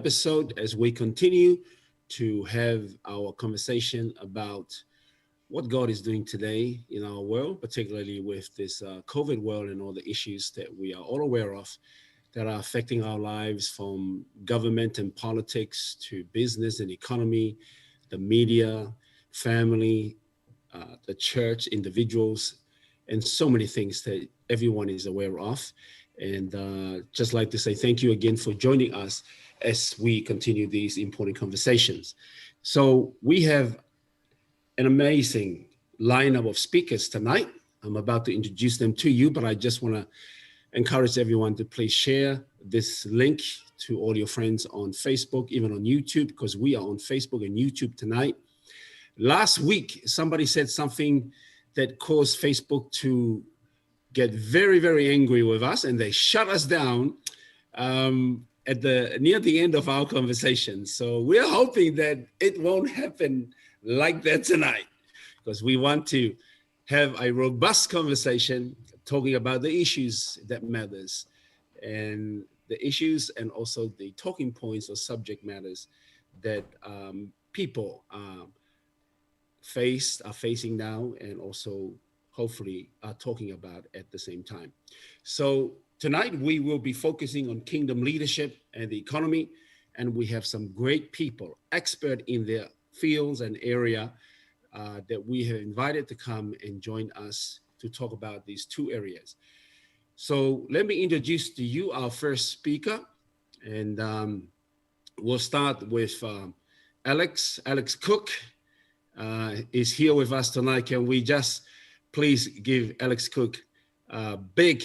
episode as we continue to have our conversation about what God is doing today in our world, particularly with this COVID world and all the issues that we are all aware of that are affecting our lives, from government and politics to business and economy, the media, family, the church, individuals, and so many things that everyone is aware of. And just like to say thank you again for joining us as we continue these important conversations. So we have an amazing lineup of speakers tonight. I'm about to introduce them to you, but I just want to encourage everyone to please share this link to all your friends on Facebook, even on YouTube, because we are on Facebook and YouTube tonight. Last week, somebody said something that caused Facebook to get very, very angry with us, and they shut us down near the end of our conversation. So we're hoping that it won't happen like that tonight, because we want to have a robust conversation talking about the issues that matters, and the issues and also the talking points or subject matters that people are facing now, and also hopefully are talking about at the same time. So tonight we will be focusing on kingdom leadership and the economy, and we have some great people, expert in their fields and area that we have invited to come and join us to talk about these two areas. So let me introduce to you our first speaker, and we'll start with Alex Cook. Is here with us tonight. Can we just please give Alex Cook a big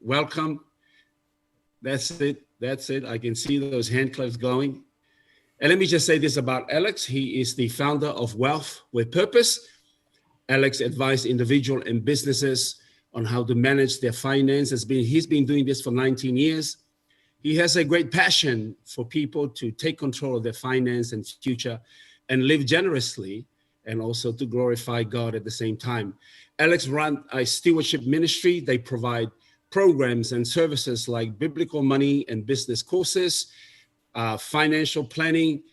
welcome? That's it. I can see those hand claps going. And let me just say this about Alex. He is the founder of Wealth with Purpose. Alex advised individuals and businesses on how to manage their finances. He's been doing this for 19 years. He has a great passion for people to take control of their finance and future and live generously, and also to glorify God at the same time. Alex runs a stewardship ministry. They provide programs and services like biblical money and business courses, financial planning,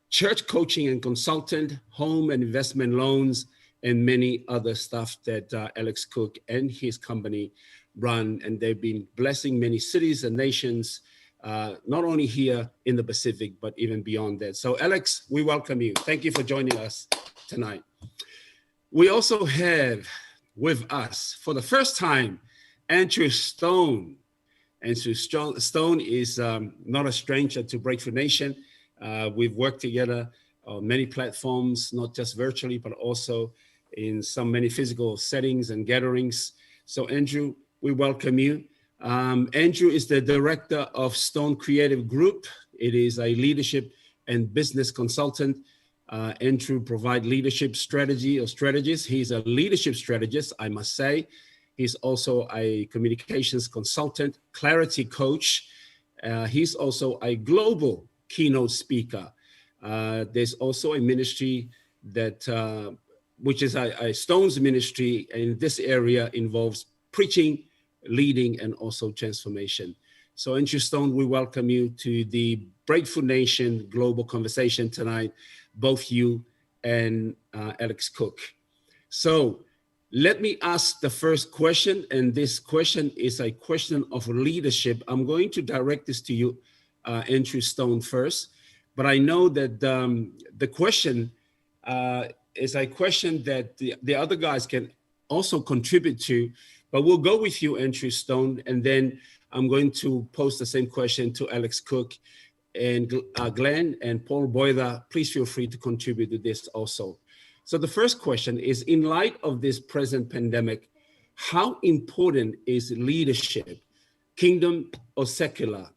church coaching and consultant, home and investment loans, and many other stuff that Alex Cook and his company run. And they've been blessing many cities and nations, not only here in the Pacific, but even beyond that. So Alex, we welcome you. Thank you for joining us tonight. We also have with us for the first time, Andrew Stone. Andrew Stone is not a stranger to Breakthrough Nation. We've worked together on many platforms, not just virtually, but also in many physical settings and gatherings. So Andrew, we welcome you. Andrew is the director of Stone Creative Group. It is a leadership and business consultant. Andrew provides leadership strategies. He's a leadership strategist, I must say. He's also a communications consultant, clarity coach. He's also a global keynote speaker. There's also a ministry that, which is a Stone's ministry in this area, involves preaching, leading, and also transformation. So Andrew Stone, we welcome you to the Breakthrough Nation Global Conversation tonight, both you and Alex Cook. So let me ask the first question, and this question is a question of leadership. I'm going to direct this to you, Andrew Stone, first, but I know that the question is a question that the other guys can also contribute to, but we'll go with you, Andrew Stone, and then I'm going to pose the same question to Alex Cook, and Glenn and Paul Boyda. Please feel free to contribute to this also. So the first question is, in light of this present pandemic, how important is leadership, kingdom or secular,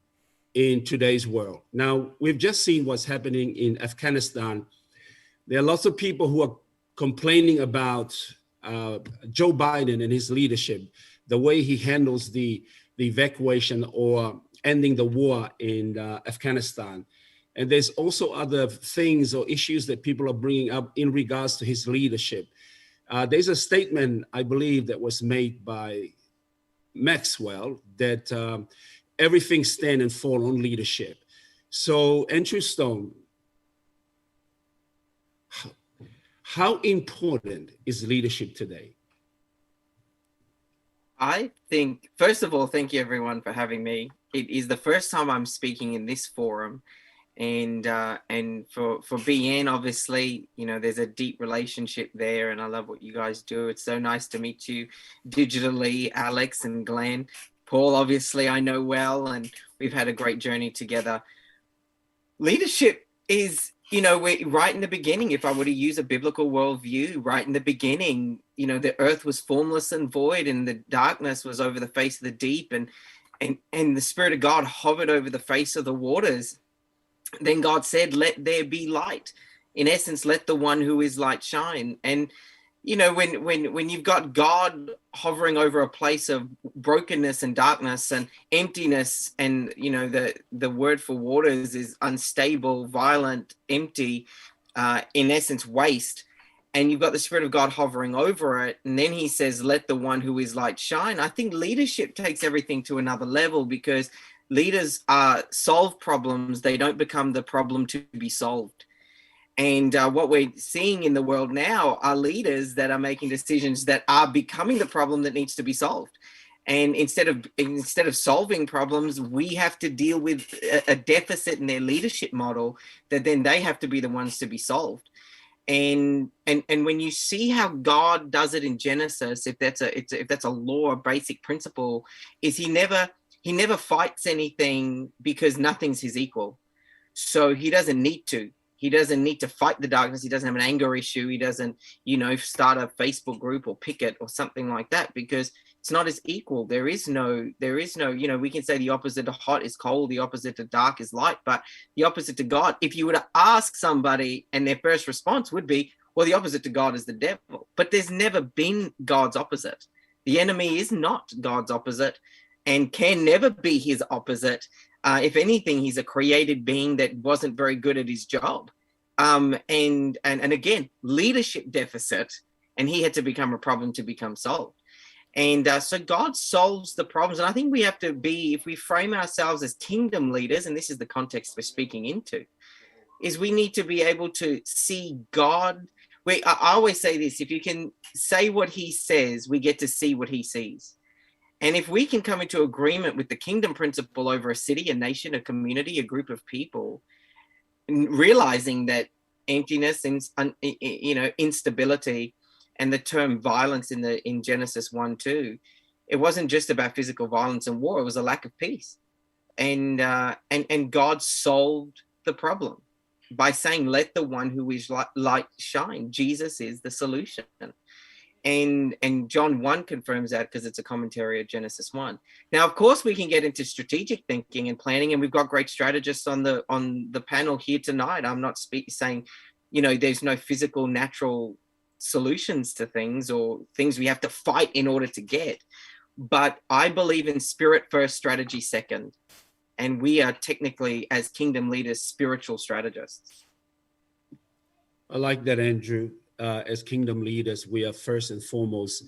in today's world? Now, we've just seen what's happening in Afghanistan. There are lots of people who are complaining about Joe Biden and his leadership, the way he handles the evacuation or ending the war in Afghanistan. And there's also other things or issues that people are bringing up in regards to his leadership. There's a statement, I believe, that was made by Maxwell that everything stands and falls on leadership. So, Andrew Stone, how important is leadership today? I think, first of all, thank you everyone for having me. It is the first time I'm speaking in this forum, and for BN, obviously, you know, there's a deep relationship there, and I love what you guys do. It's so nice to meet you digitally, Alex and Glenn. Paul, obviously, I know well, and we've had a great journey together. Leadership is, you know, we're right in the beginning. If I were to use a biblical worldview, right in the beginning, you know, the earth was formless and void, and the darkness was over the face of the deep, and the Spirit of God hovered over the face of the waters. Then God said, "Let there be light." In essence, let the one who is light shine. And you know, when you've got God hovering over a place of brokenness and darkness and emptiness, and you know, the word for waters is unstable, violent, empty, in essence, waste. And you've got the Spirit of God hovering over it, and then He says, "Let the one who is light shine." I think leadership takes everything to another level, because leaders solve problems; they don't become the problem to be solved. And what we're seeing in the world now are leaders that are making decisions that are becoming the problem that needs to be solved. And instead of solving problems, we have to deal with a deficit in their leadership model, that then they have to be the ones to be solved. And when you see how God does it in Genesis, if that's a law, a basic principle, is he never fights anything, because nothing's his equal. So he doesn't need to. He doesn't need to fight the darkness. He doesn't have an anger issue. He doesn't, you know, start a Facebook group or picket or something like that, because it's not his equal. There is no, you know, we can say the opposite to hot is cold, the opposite to dark is light, but the opposite to God, if you were to ask somebody and their first response would be, well, the opposite to God is the devil. But there's never been God's opposite. The enemy is not God's opposite and can never be his opposite. If anything, he's a created being that wasn't very good at his job. And again, leadership deficit, and he had to become a problem to become solved. And so God solves the problems. And I think we have to be, if we frame ourselves as kingdom leaders, and this is the context we're speaking into, is we need to be able to see God. I always say this: if you can say what he says, we get to see what he sees. And if we can come into agreement with the kingdom principle over a city, a nation, a community, a group of people, realizing that emptiness and, you know, instability, and the term violence in Genesis 1:2, it wasn't just about physical violence and war; it was a lack of peace. And God solved the problem by saying, "Let the one who is light shine." Jesus is the solution. And John 1 confirms that, because it's a commentary of Genesis 1. Now, of course, we can get into strategic thinking and planning, and we've got great strategists on the panel here tonight. I'm not saying, you know, there's no physical, natural solutions to things, or things we have to fight in order to get. But I believe in spirit first, strategy second. And we are technically, as kingdom leaders, spiritual strategists. I like that, Andrew. As kingdom leaders, we are first and foremost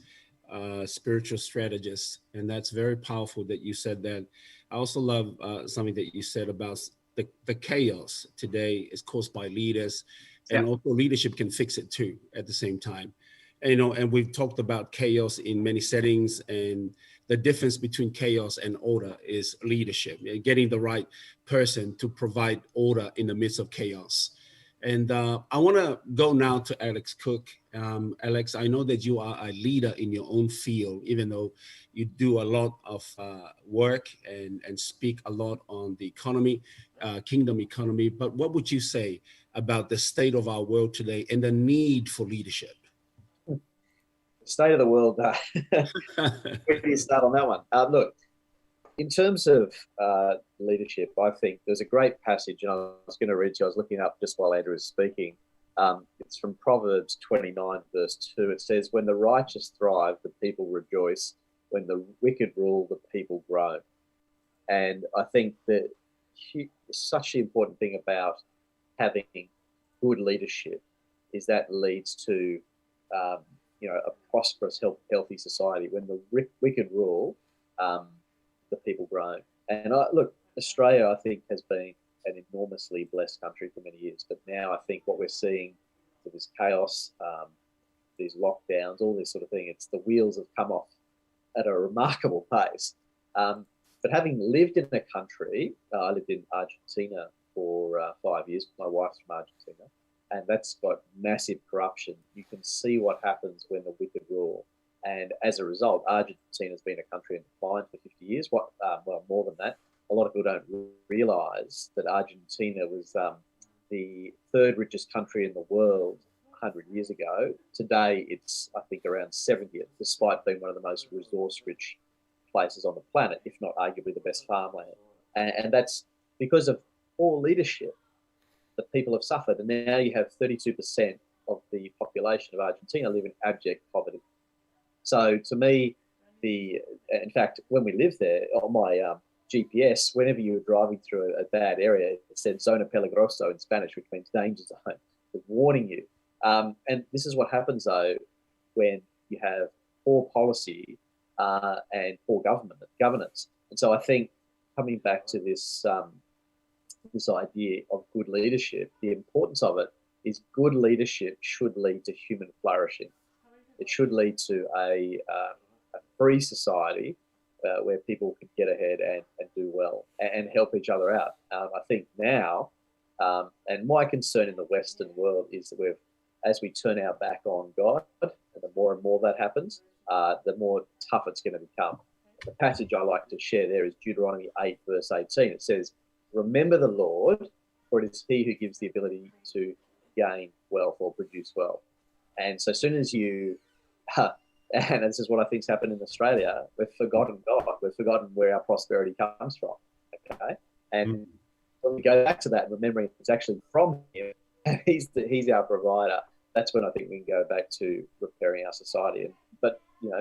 spiritual strategists, and that's very powerful that you said that. I also love something that you said about the chaos today is caused by leaders, and Yeah. also leadership can fix it too at the same time. And, you know, and we've talked about chaos in many settings, and the difference between chaos and order is leadership, getting the right person to provide order in the midst of chaos. And I want to go now to Alex Cook. Alex, I know that you are a leader in your own field, even though you do a lot of work and speak a lot on the economy, kingdom economy. But what would you say about the state of our world today and the need for leadership? State of the world. Where do you start on that one? Look, in terms of leadership, I think there's a great passage, and I was going to read to you. I was looking up just while Andrew was speaking. It's from Proverbs 29, verse 2. It says, "When the righteous thrive, the people rejoice. When the wicked rule, the people groan." And I think that such the important thing about having good leadership is that leads to a prosperous, healthy society. When the wicked rule, the people grow. And look, Australia, I think, has been an enormously blessed country for many years. But now I think what we're seeing with this chaos, these lockdowns, all this sort of thing, it's the wheels have come off at a remarkable pace. But having lived in a country, I lived in Argentina for 5 years. My wife's from Argentina, and that's got massive corruption. You can see what happens when the wicked rule. And as a result, Argentina's been a country in decline for 50 years. Well, more than that. A lot of people don't realise that Argentina was the third richest country in the world 100 years ago. Today, it's, I think, around 70th, despite being one of the most resource-rich places on the planet, if not arguably the best farmland. And that's because of poor leadership that people have suffered. And now you have 32% of the population of Argentina live in abject poverty. So to me, in fact, when we lived there, on my GPS, whenever you were driving through a bad area, it said Zona Peligroso in Spanish, which means danger zone. It's warning you. And this is what happens, though, when you have poor policy and poor governance. And so I think coming back to this this idea of good leadership, the importance of it is good leadership should lead to human flourishing. It should lead to a free society where people can get ahead and do well and help each other out. I think now, and my concern in the Western world is that as we turn our back on God, and the more and more that happens, the more tough it's going to become. The passage I like to share there is Deuteronomy 8, verse 18. It says, "Remember the Lord, for it is he who gives the ability to gain wealth or produce wealth." And so as soon as you, and this is what I think's happened in Australia, we've forgotten God. We've forgotten where our prosperity comes from. Okay, and when we go back to that, remembering it's actually from him, and he's our provider. That's when I think we can go back to repairing our society. But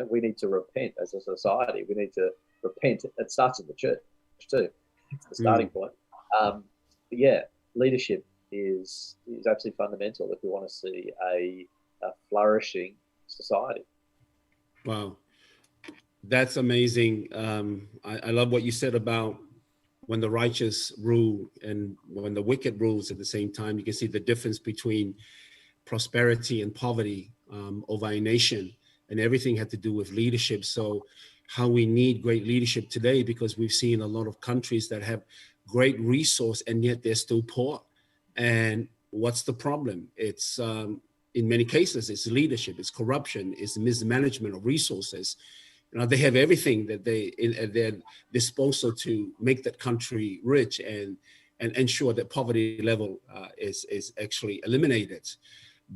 we need to repent as a society. We need to repent. It starts in the church too. It's the starting point. But yeah, leadership is absolutely fundamental if we want to see a flourishing society. Wow, that's amazing. I love what you said about when the righteous rule and when the wicked rules at the same time. You can see the difference between prosperity and poverty over a nation, and everything had to do with leadership. So how we need great leadership today, because we've seen a lot of countries that have great resource and yet they're still poor. And what's the problem? It's in many cases, it's leadership, it's corruption, it's mismanagement of resources. They have everything that at their disposal to make that country rich and ensure that poverty level is actually eliminated.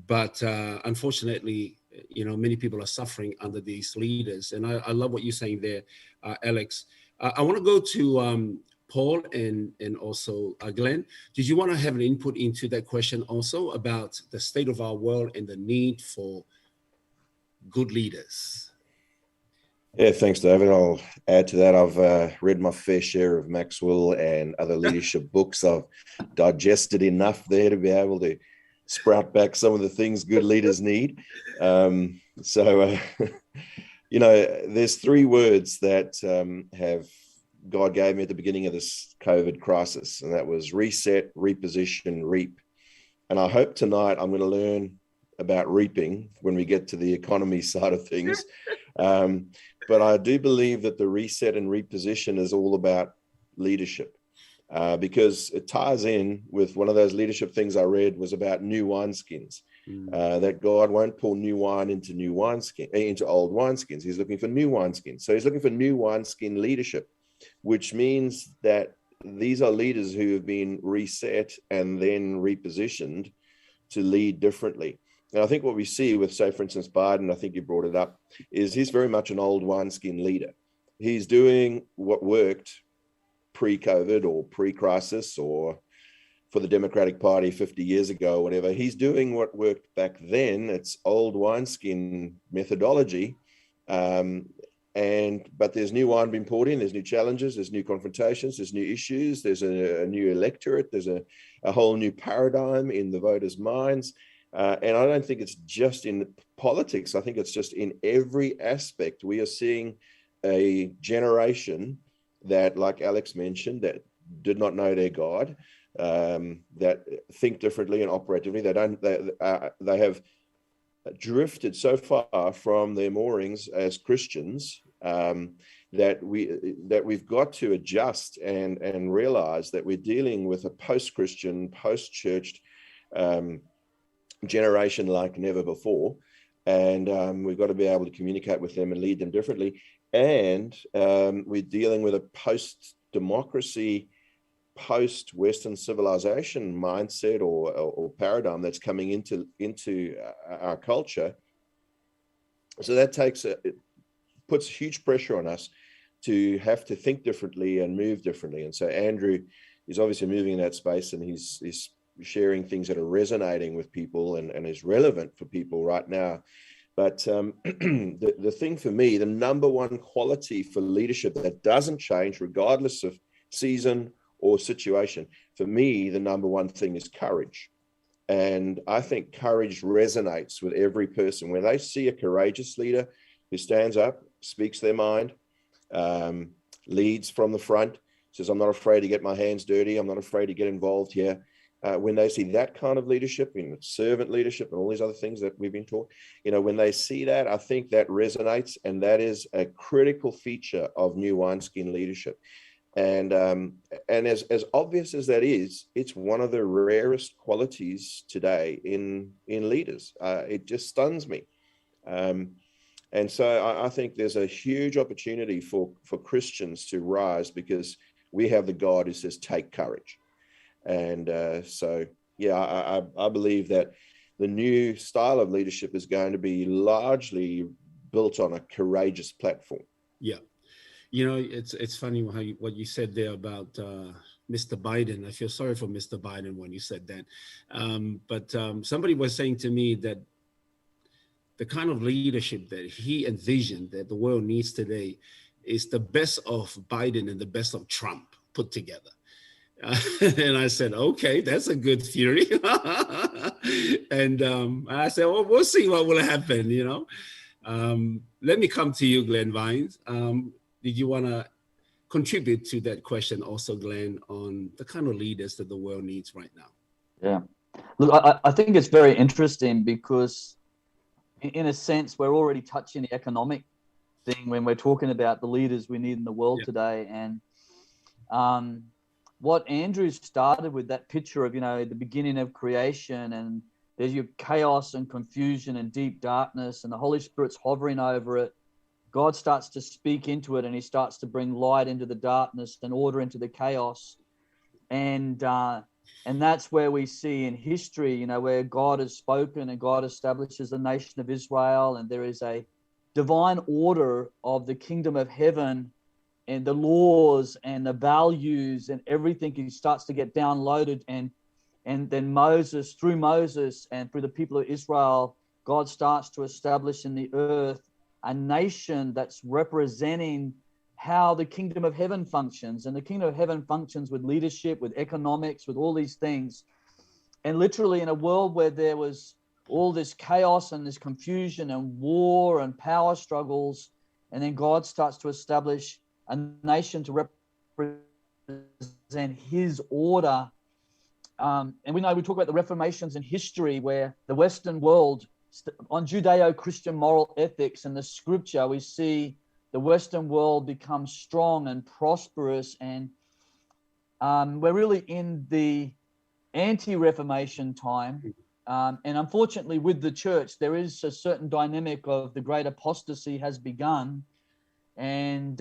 But unfortunately, many people are suffering under these leaders. And I love what you're saying there, Alex. I want to go to Paul and also Glenn. Did you want to have an input into that question also about the state of our world and the need for good leaders? Yeah, thanks, David. I'll add to that. I've read my fair share of Maxwell and other leadership books. I've digested enough there to be able to sprout back some of the things good leaders need. There's three words that have God gave me at the beginning of this COVID crisis, and that was reset, reposition, reap. And I hope tonight I'm going to learn about reaping when we get to the economy side of things. But I do believe that the reset and reposition is all about leadership, because it ties in with one of those leadership things I read was about new wineskins, that God won't pour new wine into old wineskins. He's looking for new wineskins. So he's looking for new wineskin leadership, which means that these are leaders who have been reset and then repositioned to lead differently. And I think what we see with, say, for instance, Biden, I think you brought it up, is he's very much an old wineskin leader. He's doing what worked pre-COVID or pre-crisis, or for the Democratic Party 50 years ago, whatever. He's doing what worked back then. It's old wineskin methodology. But there's new wine being poured in, there's new challenges, there's new confrontations, there's new issues, there's a new electorate, there's a whole new paradigm in the voters' minds. And I don't think it's just in politics. I think it's just in every aspect. We are seeing a generation that, like Alex mentioned, that did not know their God, that think differently and operate differently. They have drifted so far from their moorings as Christians that we've got to adjust and realize that we're dealing with a post-Christian, post-churched generation like never before, and we've got to be able to communicate with them and lead them differently. And we're dealing with a post-democracy, post-Western civilization mindset or paradigm that's coming into our culture. So that it puts huge pressure on us to have to think differently and move differently. And so Andrew is obviously moving in that space, and he's sharing things that are resonating with people and is relevant for people right now. But the thing for me, the number one quality for leadership that doesn't change regardless of season or situation, for me, the number one thing is courage. And I think courage resonates with every person. When they see a courageous leader who stands up, speaks their mind, leads from the front, says, I'm not afraid to get my hands dirty, I'm not afraid to get involved here. When they see that kind of leadership, servant leadership and all these other things that we've been taught, when they see that, I think that resonates, and that is a critical feature of new wineskin leadership. And as obvious as that is, it's one of the rarest qualities today in leaders. It just stuns me. And so I think there's a huge opportunity for Christians to rise, because we have the God who says, take courage. And I believe that the new style of leadership is going to be largely built on a courageous platform. Yeah. It's funny what you said there about Mr. Biden. I feel sorry for Mr. Biden when you said that. But somebody was saying to me that the kind of leadership that he envisioned that the world needs today is the best of Biden and the best of Trump put together. And I said, okay, that's a good theory. And I said, well, we'll see what will happen, Let me come to you, Glenn Vines. Did you want to contribute to that question also, Glenn, on the kind of leaders that the world needs right now? Yeah. Look, I think it's very interesting, because in a sense, we're already touching the economic thing when we're talking about the leaders we need in the world today. And what Andrew started with, that picture of, the beginning of creation, and there's your chaos and confusion and deep darkness, and the Holy Spirit's hovering over it. God starts to speak into it, and he starts to bring light into the darkness and order into the chaos. And that's where we see in history, where God has spoken and God establishes the nation of Israel, and there is a divine order of the kingdom of heaven, and the laws and the values and everything, he starts to get downloaded. And then Moses, through Moses and through the people of Israel, God starts to establish in the earth a nation that's representing how the kingdom of heaven functions. And the kingdom of heaven functions with leadership, with economics, with all these things. And literally in a world where there was all this chaos and this confusion and war and power struggles, and then God starts to establish a nation to represent his order. And we talk about the Reformations in history, where the Western world, on Judeo-Christian moral ethics and the scripture, we see the Western world become strong and prosperous. And we're really in the anti-Reformation time. And unfortunately, with the church, there is a certain dynamic of the great apostasy has begun. And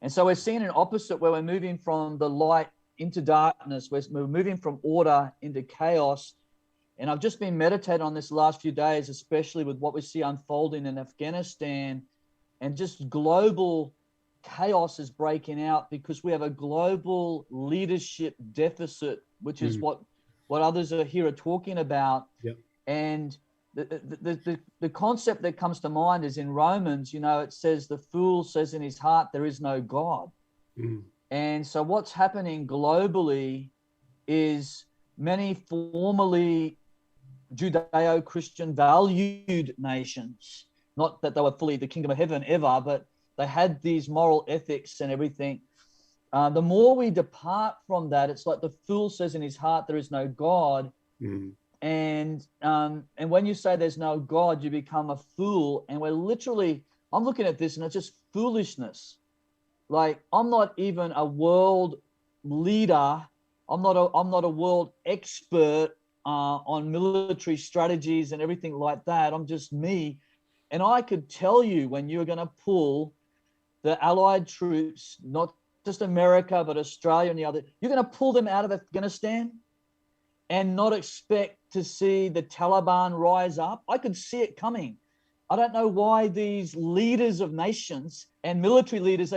so we're seeing an opposite, where we're moving from the light into darkness. We're moving from order into chaos. And I've just been meditating on this the last few days, especially with what we see unfolding in Afghanistan, and just global chaos is breaking out, because we have a global leadership deficit, which is what others are talking about. Yep. And the concept that comes to mind is in Romans, it says, the fool says in his heart, there is no God. And so what's happening globally is many formerly Judeo-Christian valued nations, not that they were fully the kingdom of heaven ever, but they had these moral ethics and everything. the more we depart from that, it's like the fool says in his heart, there is no God. Mm. And when you say there's no God, you become a fool. And we're literally, I'm looking at this and it's just foolishness. Like, I'm not even a world leader. I'm not a world expert on military strategies and everything like that. I'm just me. And I could tell you when you're going to pull the Allied troops, not just America, but Australia and the other, you're going to pull them out of Afghanistan and not expect to see the Taliban rise up. I could see it coming. I don't know why these leaders of nations and military leaders,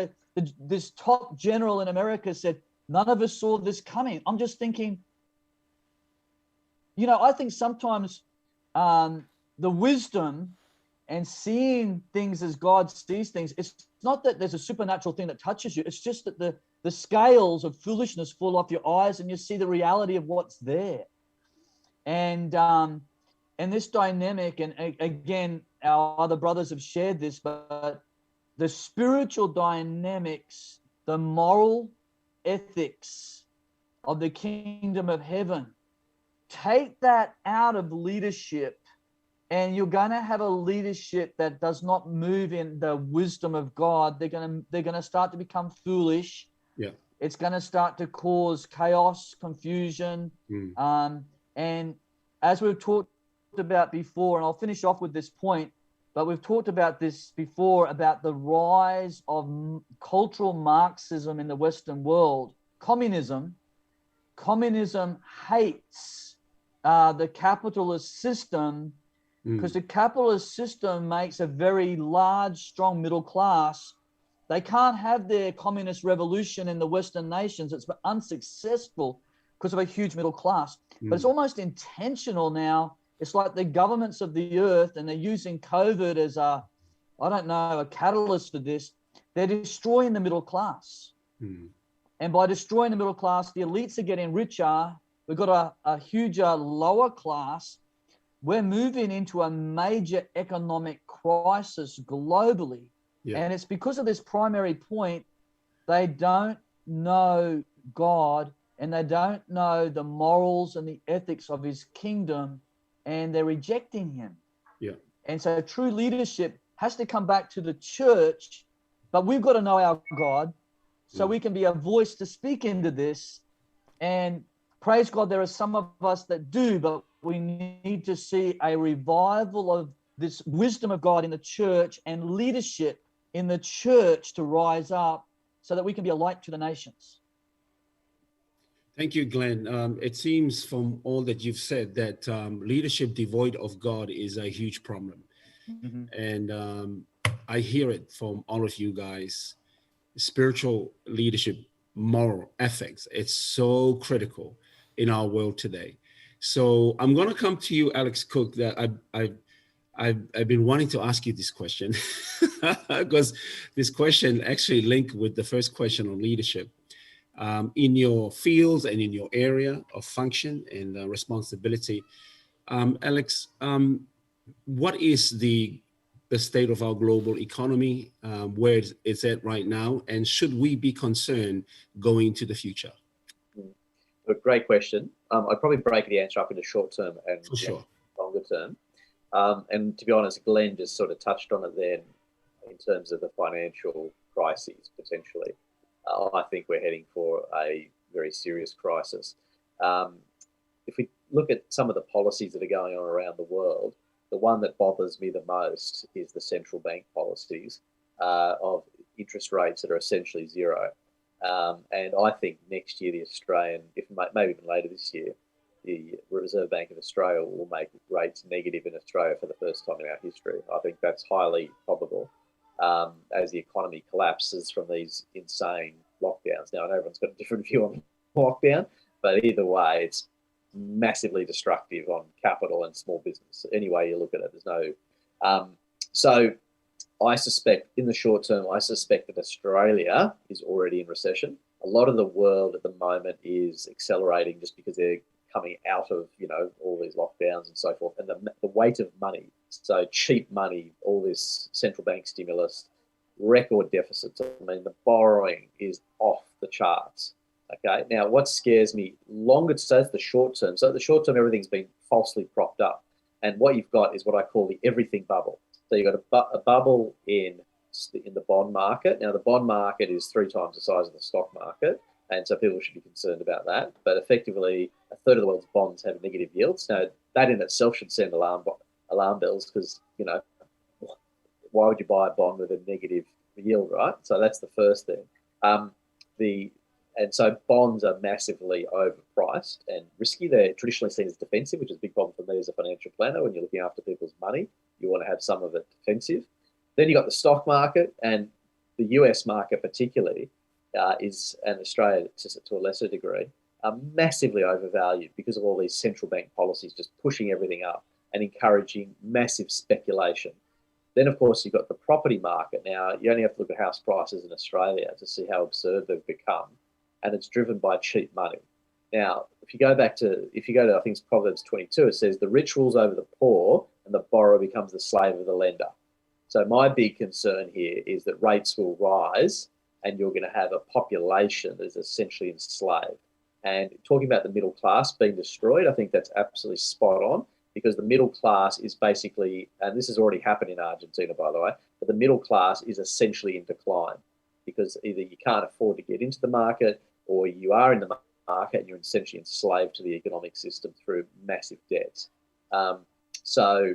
this top general in America said, none of us saw this coming. I'm just thinking, I think sometimes the wisdom and seeing things as God sees things, it's not that there's a supernatural thing that touches you. It's just that the scales of foolishness fall off your eyes and you see the reality of what's there. And this dynamic, and again, our other brothers have shared this, but the spiritual dynamics, the moral ethics of the kingdom of heaven, take that out of leadership, and you're going to have a leadership that does not move in the wisdom of God. They're going to start to become foolish. Yeah. It's going to start to cause chaos, confusion. And as we've talked about before, and I'll finish off with this point, but we've talked about this before, about the rise of cultural Marxism in the Western world. Communism hates the capitalist system, because the capitalist system makes a very large, strong middle class. They can't have their communist revolution in the Western nations. It's unsuccessful because of a huge middle class. But it's almost intentional now. It's like the governments of the earth, and they're using COVID as a catalyst for this. They're destroying the middle class. And by destroying the middle class, the elites are getting richer. We've got a huger lower class. We're moving into a major economic crisis globally. Yeah. And it's because of this primary point. They don't know God, and they don't know the morals and the ethics of his kingdom, and they're rejecting him. Yeah. And so true leadership has to come back to the church, but we've got to know our God so we can be a voice to speak into this. And praise God, there are some of us that do, but we need to see a revival of this wisdom of God in the church and leadership in the church to rise up so that we can be a light to the nations. Thank you, Glenn. It seems from all that you've said that leadership devoid of God is a huge problem. And I hear it from all of you guys. Spiritual leadership, moral ethics, it's so critical in our world today. So I'm going to come to you, Alex Cook, that I've been wanting to ask you this question because this question actually linked with the first question on leadership. In your fields and in your area of function and responsibility, Alex, what is the state of our global economy, where it's at right now, and should we be concerned going into the future? A great question. I'd probably break the answer up into short term and longer term. And to be honest, Glenn just sort of touched on it then in terms of the financial crises potentially. I think we're heading for a very serious crisis. If we look at some of the policies that are going on around the world, the one that bothers me the most is the central bank policies of interest rates that are essentially zero. And I think next year the Australian, maybe even later this year, the Reserve Bank of Australia will make rates negative in Australia for the first time in our history. I think that's highly probable as the economy collapses from these insane lockdowns. Now, I know everyone's got a different view on lockdown, but either way, it's massively destructive on capital and small business. Any way you look at it, there's no... So I suspect in the short term, that Australia is already in recession. A lot of the world at the moment is accelerating just because they're coming out of, all these lockdowns and so forth. And the weight of money, so cheap money, all this central bank stimulus, record deficits. I mean, the borrowing is off the charts. Okay. Now, what scares me longer, so that's the short term. So the short term, everything's been falsely propped up. And what you've got is what I call the everything bubble. So you've got a bubble in the bond market. Now, the bond market is 3 times the size of the stock market. And so people should be concerned about that. But effectively, a third of the world's bonds have negative yields. Now, that in itself should send alarm bells because, you know, why would you buy a bond with a negative yield, right? So that's the first thing. And so bonds are massively overpriced and risky. They're traditionally seen as defensive, which is a big problem for me as a financial planner. When you're looking after people's money, you want to have some of it defensive. Then you've got the stock market, and the US market particularly and Australia to a lesser degree, are massively overvalued because of all these central bank policies just pushing everything up and encouraging massive speculation. Then, of course, you've got the property market. Now, you only have to look at house prices in Australia to see how absurd they've become, and it's driven by cheap money. Now, if you go to, I think it's Proverbs 22, it says, the rich rules over the poor and the borrower becomes the slave of the lender. So my big concern here is that rates will rise and you're going to have a population that is essentially enslaved. And talking about the middle class being destroyed, I think that's absolutely spot on, because the middle class is basically, and this has already happened in Argentina, by the way, but the middle class is essentially in decline because either you can't afford to get into the market or you are in the market and you're essentially enslaved to the economic system through massive debts. So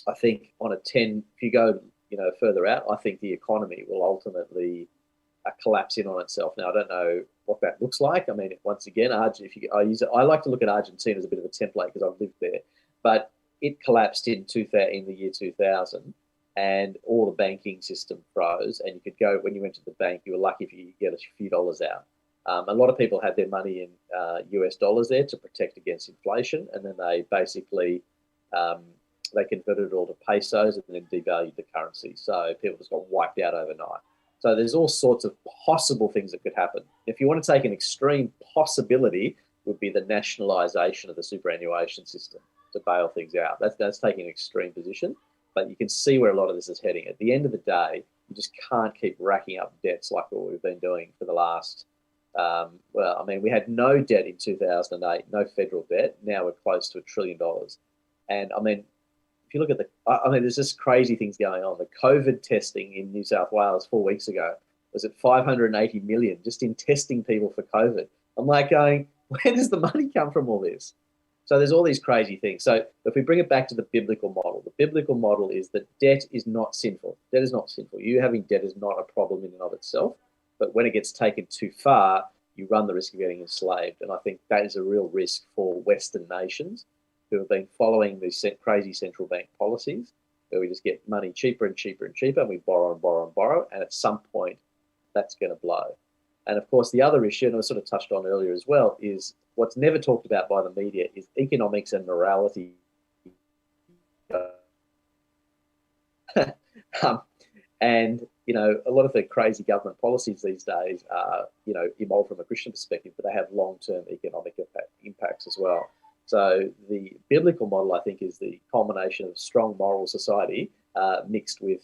I think if you go further out, I think the economy will ultimately collapse in on itself. Now, I don't know what that looks like. I mean, once again, I like to look at Argentina as a bit of a template because I've lived there, but it collapsed in the year 2000 and all the banking system froze, and you could go, when you went to the bank, you were lucky if you could get a few dollars out. A lot of people had their money in US dollars there to protect against inflation, and then they basically they converted it all to pesos and then devalued the currency. So people just got wiped out overnight. So there's all sorts of possible things that could happen. If you want to take an extreme possibility, would be the nationalisation of the superannuation system to bail things out. That's taking an extreme position, but you can see where a lot of this is heading. At the end of the day, you just can't keep racking up debts like what we've been doing for the last, we had no debt in 2008, no federal debt. Now we're close to $1 trillion. And I mean, if you look at there's just crazy things going on. The COVID testing in New South Wales 4 weeks ago was at 580 million just in testing people for COVID. I'm like going, where does the money come from all this? So there's all these crazy things. So if we bring it back to the biblical model is that debt is not sinful. Debt is not sinful. You having debt is not a problem in and of itself. But when it gets taken too far, you run the risk of getting enslaved. And I think that is a real risk for Western nations who have been following these crazy central bank policies where we just get money cheaper and cheaper and cheaper, and we borrow and borrow and borrow, and at some point that's going to blow. And of course, the other issue, and I sort of touched on earlier as well, is what's never talked about by the media is economics and morality. And, a lot of the crazy government policies these days are, immoral from a Christian perspective, but they have long-term economic impacts as well. So the biblical model, I think, is the culmination of strong moral society mixed with,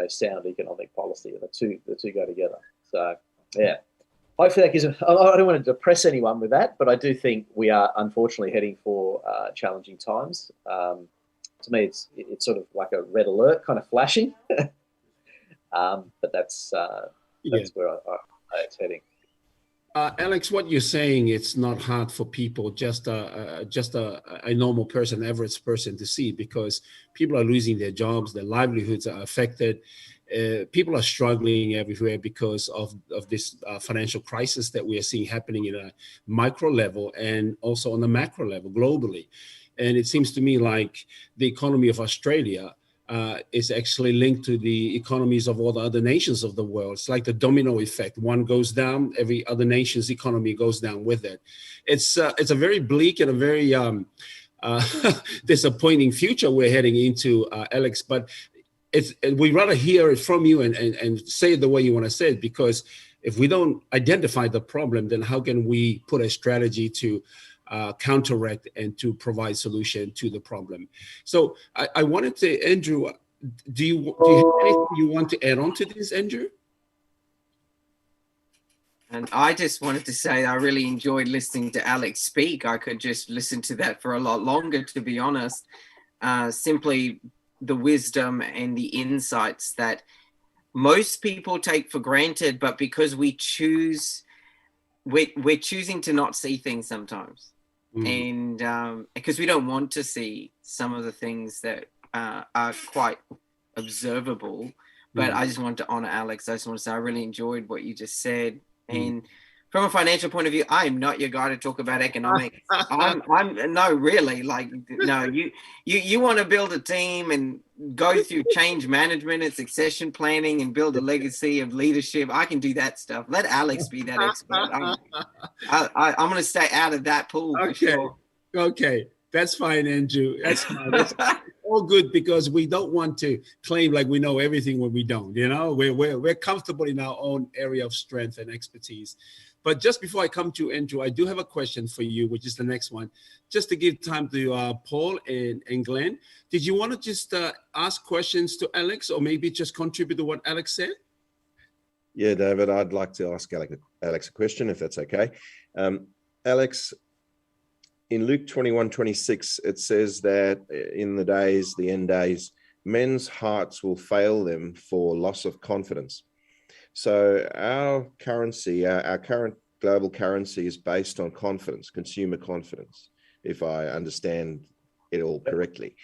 sound economic policy, and the two go together. So, yeah. Hopefully that gives. I don't want to depress anyone with that, but I do think we are unfortunately heading for challenging times. To me, it's sort of like a red alert kind of flashing, but that's where it's heading. Alex, what you're saying, it's not hard for people, just a normal person, average person to see, because people are losing their jobs, their livelihoods are affected. People are struggling everywhere because of this financial crisis that we are seeing happening in a micro level and also on the macro level globally. And it seems to me like the economy of Australia is actually linked to the economies of all the other nations of the world. It's like the domino effect. One goes down, every other nation's economy goes down with it. It's a very bleak and a very disappointing future we're heading into, Alex. But we rather hear it from you and say it the way you want to say it, because if we don't identify the problem, then how can we put a strategy to counteract and to provide solution to the problem? So I wanted to, Andrew, do you have anything you want to add on to this, Andrew? And I just wanted to say I really enjoyed listening to Alex speak. I could just listen to that for a lot longer, to be honest. Simply the wisdom and the insights that most people take for granted, but because we're choosing to not see things sometimes. And because we don't want to see some of the things that are quite observable. But I just wanted to honor Alex. I just want to say I really enjoyed what you just said. And from a financial point of view, I am not your guy to talk about economics. I'm no, really, like, no, you want to build a team and go through change management and succession planning and build a legacy of leadership. I can do that stuff. Let Alex be that expert. I'm going to stay out of that pool. Okay. For sure. Okay. That's fine, Andrew. That's fine. That's all good, because we don't want to claim like we know everything when we don't. You know, we're comfortable in our own area of strength and expertise. But just before I come to Andrew, I do have a question for you, which is the next one. Just to give time to Paul and Glenn, did you want to just ask questions to Alex, or maybe just contribute to what Alex said? Yeah, David, I'd like to ask Alex a question, if that's okay. Alex, in Luke 21:26, it says that in the end days, men's hearts will fail them for loss of confidence. So our currency, our current global currency, is based on confidence, consumer confidence, if I understand it all correctly.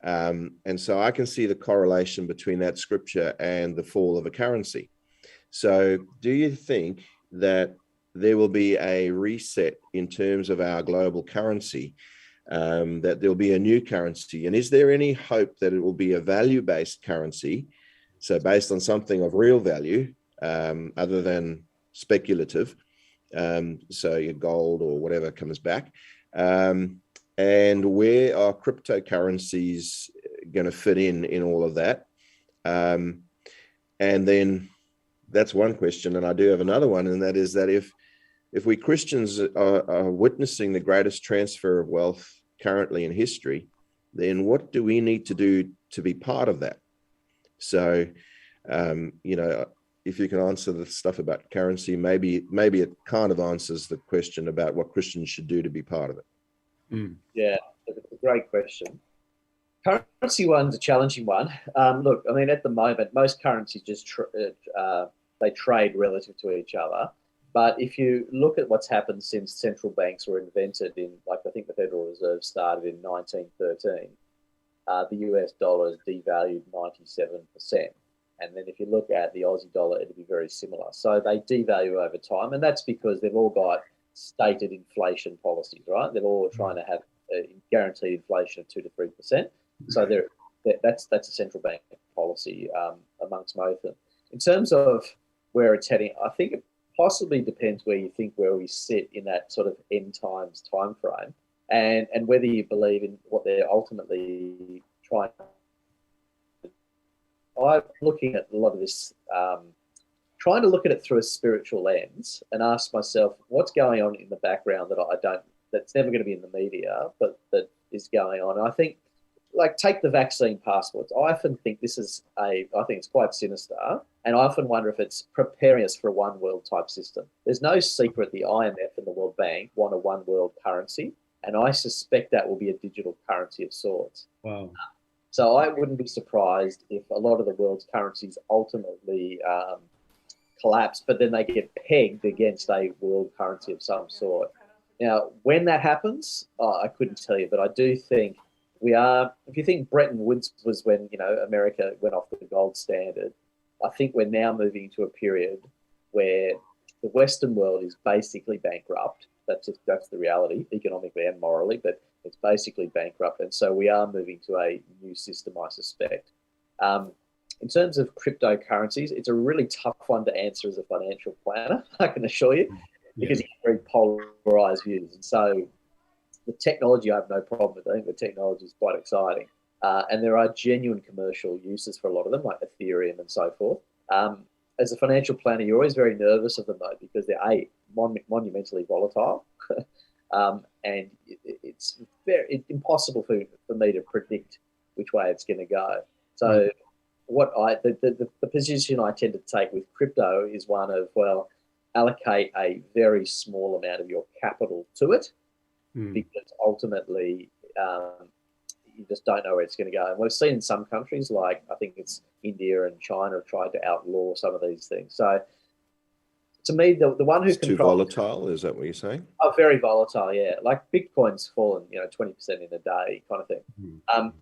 And so I can see the correlation between that scripture and the fall of a currency. So do you think that there will be a reset in terms of our global currency, that there'll be a new currency? And is there any hope that it will be a value-based currency, so based on something of real value, other than speculative, so your gold or whatever comes back? And where are cryptocurrencies going to fit in all of that? And then that's one question. And I do have another one, and that is that if we Christians are witnessing the greatest transfer of wealth currently in history, then what do we need to do to be part of that? So, you know, if you can answer the stuff about currency, maybe it kind of answers the question about what Christians should do to be part of it. Yeah, it's a great question. Currency one's a challenging one. Look, I mean, at the moment, most currencies just they trade relative to each other. But if you look at what's happened since central banks were invented in, like, I think the Federal Reserve started in 1913, the US dollar has devalued 97%. And then if you look at the Aussie dollar, it'll be very similar. So they devalue over time. And that's because they've all got stated inflation policies, right? They're all trying to have a guaranteed inflation of 2 to 3%. So that's a central bank policy amongst most of them. In terms of where it's heading, I think it possibly depends where we sit in that sort of end times time frame, and whether you believe in what they're ultimately trying. I'm looking at a lot of this, trying to look at it through a spiritual lens and ask myself, what's going on in the background that's never going to be in the media, but that is going on. And I think, like, take the vaccine passports. I often think I think it's quite sinister. And I often wonder if it's preparing us for a one world type system. There's no secret the IMF and the World Bank want a one world currency. And I suspect that will be a digital currency of sorts. Wow. So I wouldn't be surprised if a lot of the world's currencies ultimately collapse, but then they get pegged against a world currency of some sort. Now, when that happens, I couldn't tell you, but I do think if you think Bretton Woods was when, America went off the gold standard, I think we're now moving to a period where the Western world is basically bankrupt. That's the reality, economically and morally, but it's basically bankrupt. And so we are moving to a new system, I suspect. In terms of cryptocurrencies, it's a really tough one to answer as a financial planner, I can assure you, because you have very polarized views. And so the technology, I have no problem with. I think the technology is quite exciting. And there are genuine commercial uses for a lot of them, like Ethereum and so forth. As a financial planner, you're always very nervous of them, though, because they're monumentally volatile. And it's impossible for me to predict which way it's going to go. So the position I tend to take with crypto is one of, well, allocate a very small amount of your capital to it, because ultimately you just don't know where it's going to go. And we've seen in some countries, like I think it's India and China, have tried to outlaw some of these things. So to me, the one who it's too volatile, is that what you're saying? Oh, very volatile, yeah. Like Bitcoin's fallen, 20% in a day kind of thing.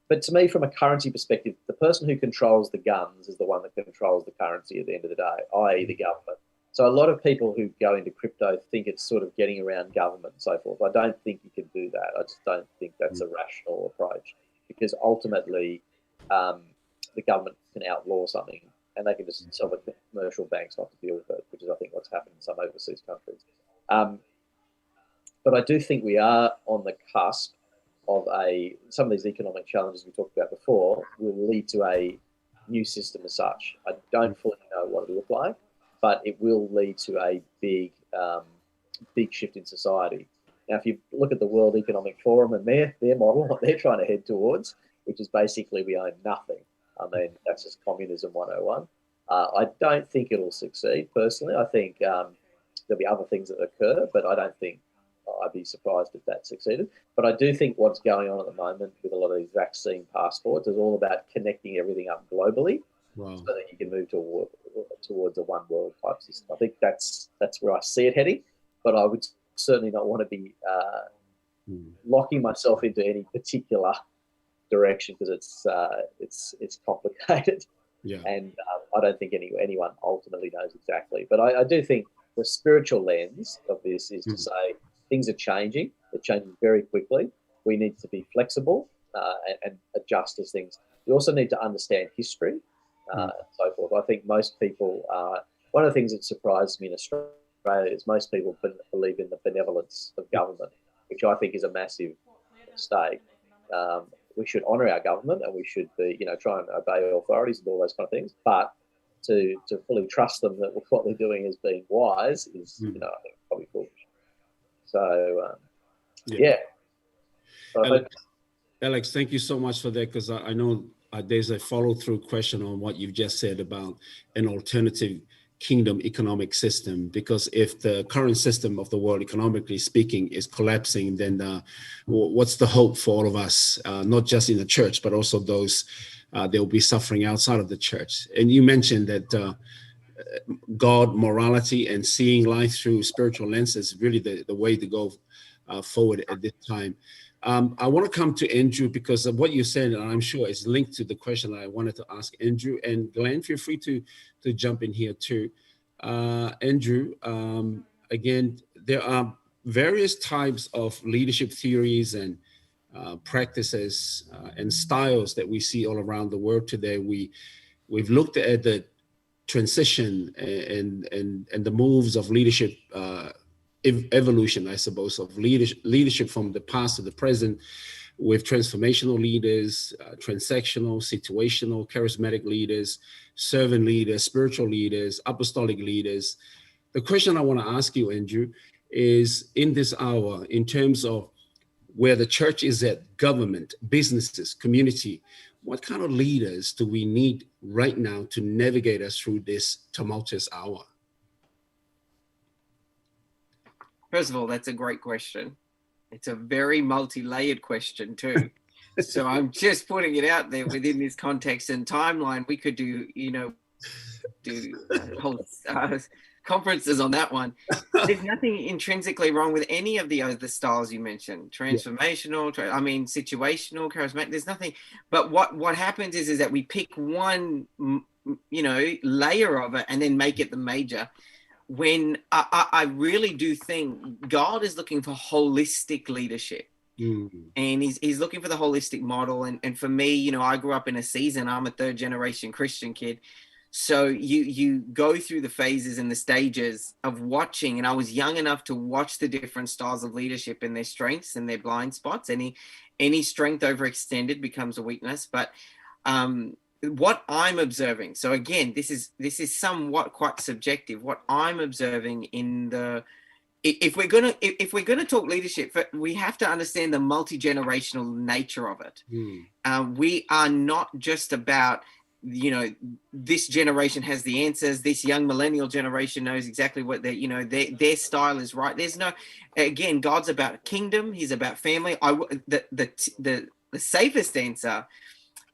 But to me, from a currency perspective, the person who controls the guns is the one that controls the currency at the end of the day, i.e. the government. So a lot of people who go into crypto think it's sort of getting around government and so forth. I don't think you can do that. I just don't think that's a rational approach, because ultimately the government can outlaw something and they can just tell the commercial banks not to deal with it, which is, I think, what's happened in some overseas countries. But I do think we are on the cusp of some of these economic challenges we talked about before will lead to a new system as such. I don't fully know what it'll look like, but it will lead to a big shift in society. Now, if you look at the World Economic Forum and their model, what they're trying to head towards, which is basically we own nothing. I mean, that's just communism 101. I don't think it'll succeed, personally. I think there'll be other things that occur, but I don't think I'd be surprised if that succeeded. But I do think what's going on at the moment with a lot of these vaccine passports is all about connecting everything up globally, so that you can move towards a one world type system. I think that's where I see it heading, but I would certainly not want to be locking myself into any particular direction, because it's complicated. Yeah. And I don't think anyone ultimately knows exactly. But I do think the spiritual lens of this is to say things are changing. They're changing very quickly. We need to be flexible and adjust as things. We also need to understand history and so forth. I think most people, one of the things that surprised me in Australia is most people believe in the benevolence of government, which I think is a massive mistake. We should honour our government and we should be, try and obey authorities and all those kind of things. But to fully trust them that what they're doing is being wise is, I think, probably foolish. So, yeah. So Alex, thank you so much for that, because I know there's a follow-through question on what you've just said about an alternative kingdom economic system, because if the current system of the world, economically speaking, is collapsing, then what's the hope for all of us, not just in the church, but also those that will be suffering outside of the church? And you mentioned that God, morality, and seeing life through spiritual lenses is really the way to go forward at this time. I want to come to Andrew, because of what you said, and I'm sure it's linked to the question that I wanted to ask Andrew. And Glenn, feel free to jump in here too. Andrew, again, there are various types of leadership theories and practices and styles that we see all around the world today. We've looked at the transition and the moves of leadership evolution, I suppose, of leadership from the past to the present, with transformational leaders, transactional, situational, charismatic leaders, servant leaders, spiritual leaders, apostolic leaders. The question I want to ask you, Andrew, is in this hour, in terms of where the church is at, government, businesses, community, what kind of leaders do we need right now to navigate us through this tumultuous hour? First of all, that's a great question. It's a very multi-layered question too. So I'm just putting it out there within this context and timeline. We could do whole conferences on that one. There's nothing intrinsically wrong with any of the other styles you mentioned. Transformational, situational, charismatic. There's nothing. But what happens is that we pick one, layer of it and then make it the major. When I really do think God is looking for holistic leadership. And he's looking for the holistic model. And for me, I grew up in a season, I'm a third generation Christian kid. So you go through the phases and the stages of watching, and I was young enough to watch the different styles of leadership and their strengths and their blind spots. Any strength overextended becomes a weakness. But what I'm observing, so again, this is somewhat quite subjective. What I'm observing in if we're gonna talk leadership, we have to understand the multi-generational nature of it. We are not just about, you know, this generation has the answers, this young millennial generation knows exactly what their style is right. There's no, again, God's about kingdom, he's about family. The safest answer,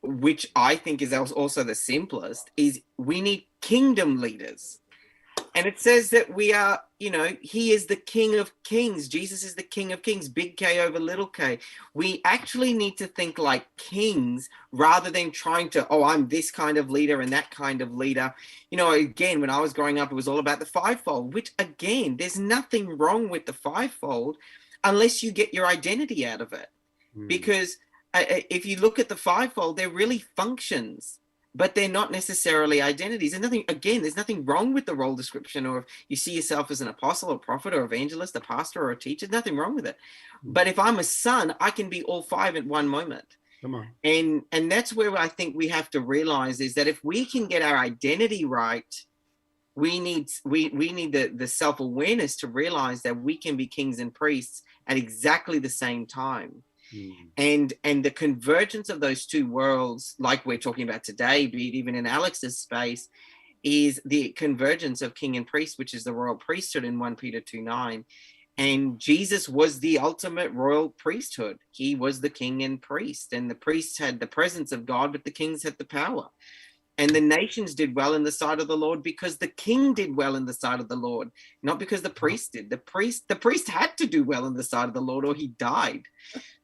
which I think is also the simplest, is we need kingdom leaders. And it says that we are, you know, he is the King of Kings. Jesus is the King of Kings, big K over little k. We actually need to think like kings rather than trying to, oh, I'm this kind of leader and that kind of leader. You know, again, when I was growing up, it was all about the fivefold, which, again, there's nothing wrong with the fivefold unless you get your identity out of it. Because if you look at the fivefold, they're really functions, but they're not necessarily identities. And there's nothing wrong with the role description, or if you see yourself as an apostle or prophet or evangelist, a pastor or a teacher, nothing wrong with it. But if I'm a son, I can be all five at one moment. Come on. And that's where I think we have to realize is that if we can get our identity right, we need the self-awareness to realize that we can be kings and priests at exactly the same time. And the convergence of those two worlds, like we're talking about today, be it even in Alex's space, is the convergence of king and priest, which is the royal priesthood in 1 Peter 2:9. And Jesus was the ultimate royal priesthood. He was the king and priest, and the priests had the presence of God, but the kings had the power. And the nations did well in the sight of the Lord because the king did well in the sight of the Lord, not because the priest did. The priest had to do well in the sight of the Lord, or he died.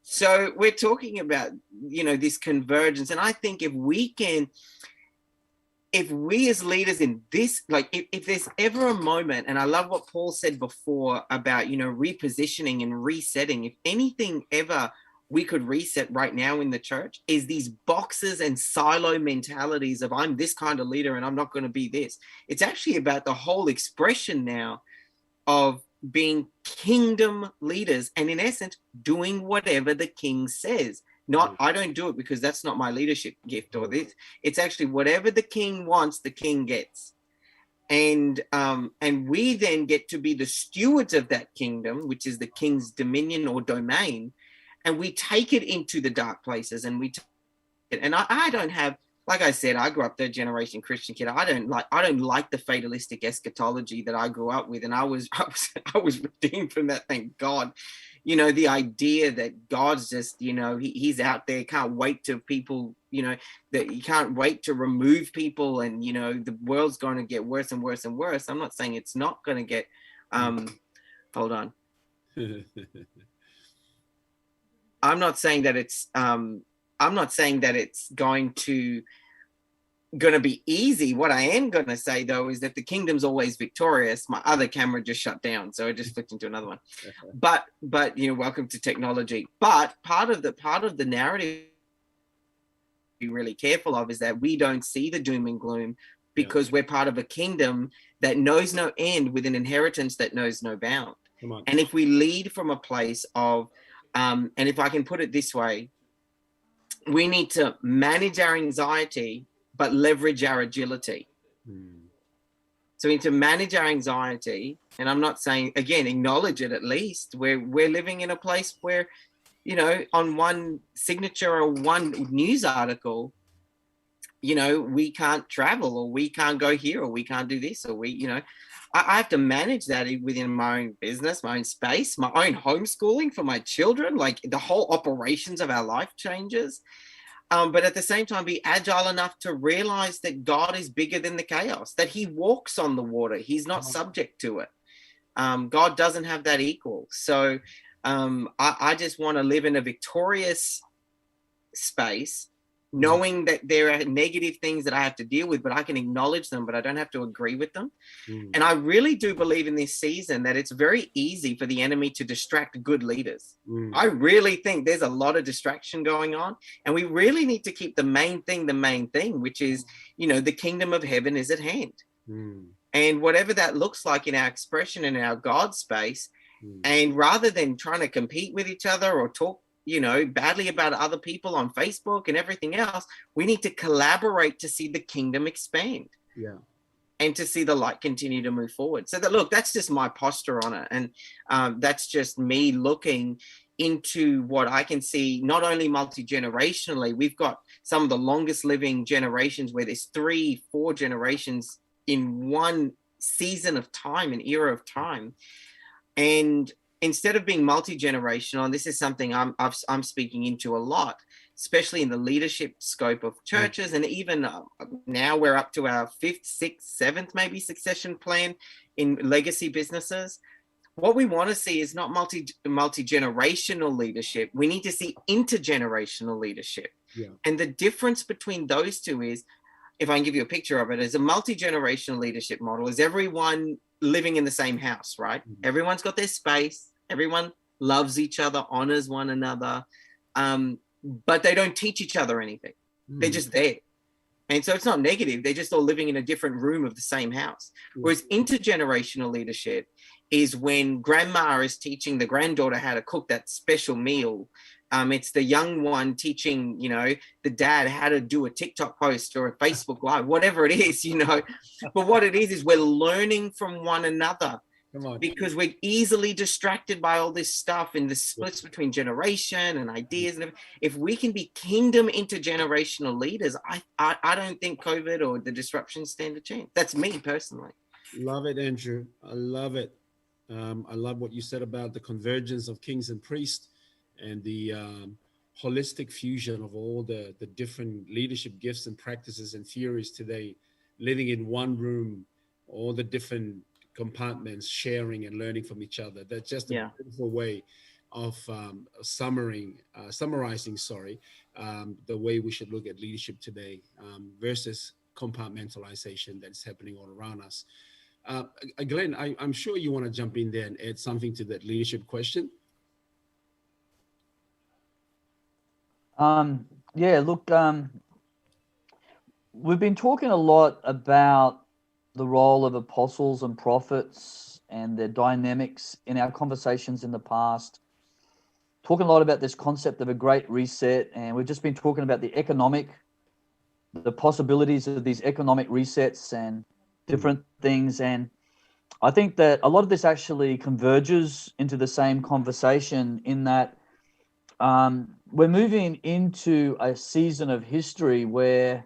So we're talking about, you know, this convergence. And I think if we as leaders in this, like if there's ever a moment, and I love what Paul said before about, you know, repositioning and resetting, if anything ever we could reset right now in the church, is these boxes and silo mentalities of I'm this kind of leader and I'm not going to be this. It's actually about the whole expression now of being kingdom leaders, and in essence doing whatever the king says. Not I don't do it because that's not my leadership gift or this. It's actually whatever the king wants, the king gets. And we then get to be the stewards of that kingdom, which is the king's dominion or domain, and we take it into the dark places. And I don't have, like I said, I grew up third generation Christian kid. I don't like the fatalistic eschatology that I grew up with, and I was redeemed from that, thank God. You know, the idea that God's just, you know, he's out there, can't wait to people, you know, that he can't wait to remove people, and, you know, the world's going to get worse and worse and worse. I'm not saying it's not going to get, hold on. I'm not saying that it's going to be easy. What I am going to say, though, is that the kingdom's always victorious. My other camera just shut down, so I just flipped into another one. But you know, welcome to technology. But part of the narrative be really careful of is that we don't see the doom and gloom, because we're part of a kingdom that knows no end with an inheritance that knows no bound. And if we lead from a place of and if I can put it this way, we need to manage our anxiety, but leverage our agility. So we need to manage our anxiety. And I'm not saying, again, acknowledge it at least. We're living in a place where, you know, on one signature or one news article, you know, we can't travel, or we can't go here, or we can't do this, or we, you know, I have to manage that within my own business, my own space, my own homeschooling for my children. Like the whole operations of our life changes. But at the same time, be agile enough to realize that God is bigger than the chaos, that he walks on the water. He's not subject to it. God doesn't have that equal. So I just want to live in a victorious space, knowing that there are negative things that I have to deal with, but I can acknowledge them, but I don't have to agree with them. And I really do believe in this season that it's very easy for the enemy to distract good leaders. I really think there's a lot of distraction going on, and we really need to keep the main thing, which is, you know, the kingdom of heaven is at hand. And whatever that looks like in our expression in our God space, and rather than trying to compete with each other or talk, you know, badly about other people on Facebook and everything else, we need to collaborate to see the kingdom expand. and to see the light continue to move forward. So that, look, that's just my posture on it. And that's just me looking into what I can see, not only multi-generationally, we've got some of the longest living generations where there's 3-4 generations in one season of time, an era of time. And instead of being multi-generational, and this is something I'm speaking into a lot, especially in the leadership scope of churches, and even now we're up to our 5th, 6th, 7th maybe succession plan in legacy businesses. What we want to see is not multi-generational leadership. We need to see intergenerational leadership. Yeah. And the difference between those two is, if I can give you a picture of it, is a multi-generational leadership model is everyone living in the same house, right? Mm-hmm. Everyone's got their space. Everyone loves each other, honors one another, but they don't teach each other anything. Mm-hmm. They're just there. And so it's not negative. They're just all living in a different room of the same house. Mm-hmm. Whereas intergenerational leadership is when grandma is teaching the granddaughter how to cook that special meal. It's the young one teaching, the dad how to do a TikTok post or a Facebook Live, whatever it is, But what it is we're learning from one another because we're easily distracted by all this stuff and the splits between generation and ideas. And if we can be kingdom intergenerational leaders, I don't think COVID or the disruptions stand a chance. That's me personally. Love it, Andrew. I love it. I love what you said about the convergence of kings and priests and the holistic fusion of all the different leadership gifts and practices and theories today, living in one room, all the different compartments, sharing and learning from each other. That's just a beautiful way of summarizing the way we should look at leadership today versus compartmentalization that's happening all around us. Glenn, I'm sure you want to jump in there and add something to that leadership question. We've been talking a lot about the role of apostles and prophets and their dynamics in our conversations in the past. Talking a lot about this concept of a great reset, and we've just been talking about the possibilities of these economic resets and different things. And I think that a lot of this actually converges into the same conversation in that we're moving into a season of history where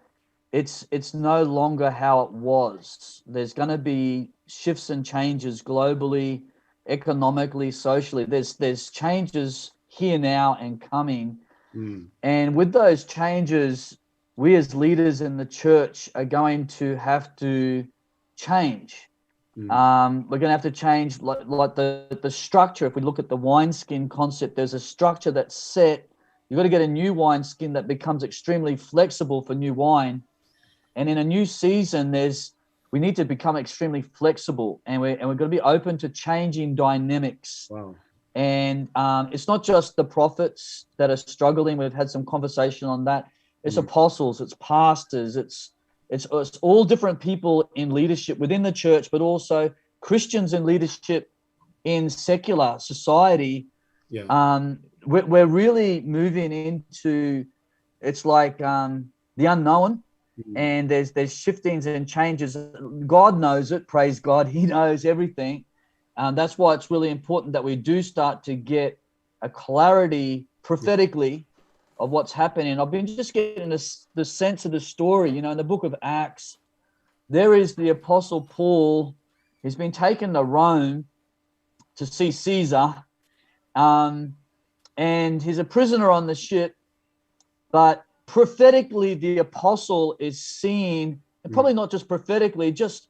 it's no longer how it was. There's going to be shifts and changes globally, economically, socially. There's changes here now and coming. And with those changes, we as leaders in the church are going to have to change. We're going to have to change like the structure. If we look at the wineskin concept, there's a structure that's set. You've got to get a new wineskin that becomes extremely flexible for new wine. And in a new season, we need to become extremely flexible, and we're going to be open to changing dynamics. Wow. And it's not just the prophets that are struggling. We've had some conversation on that. It's apostles, it's pastors, it's all different people in leadership within the church, but also Christians in leadership in secular society. We're really moving into, it's like the unknown. And there's shiftings and changes. God knows it. Praise God. He knows everything. That's why it's really important that we do start to get a clarity prophetically of what's happening. I've been just getting the sense of the story. In the book of Acts, there is the Apostle Paul. He's been taken to Rome to see Caesar. And he's a prisoner on the ship. But prophetically, the apostle is seeing, and probably not just prophetically, just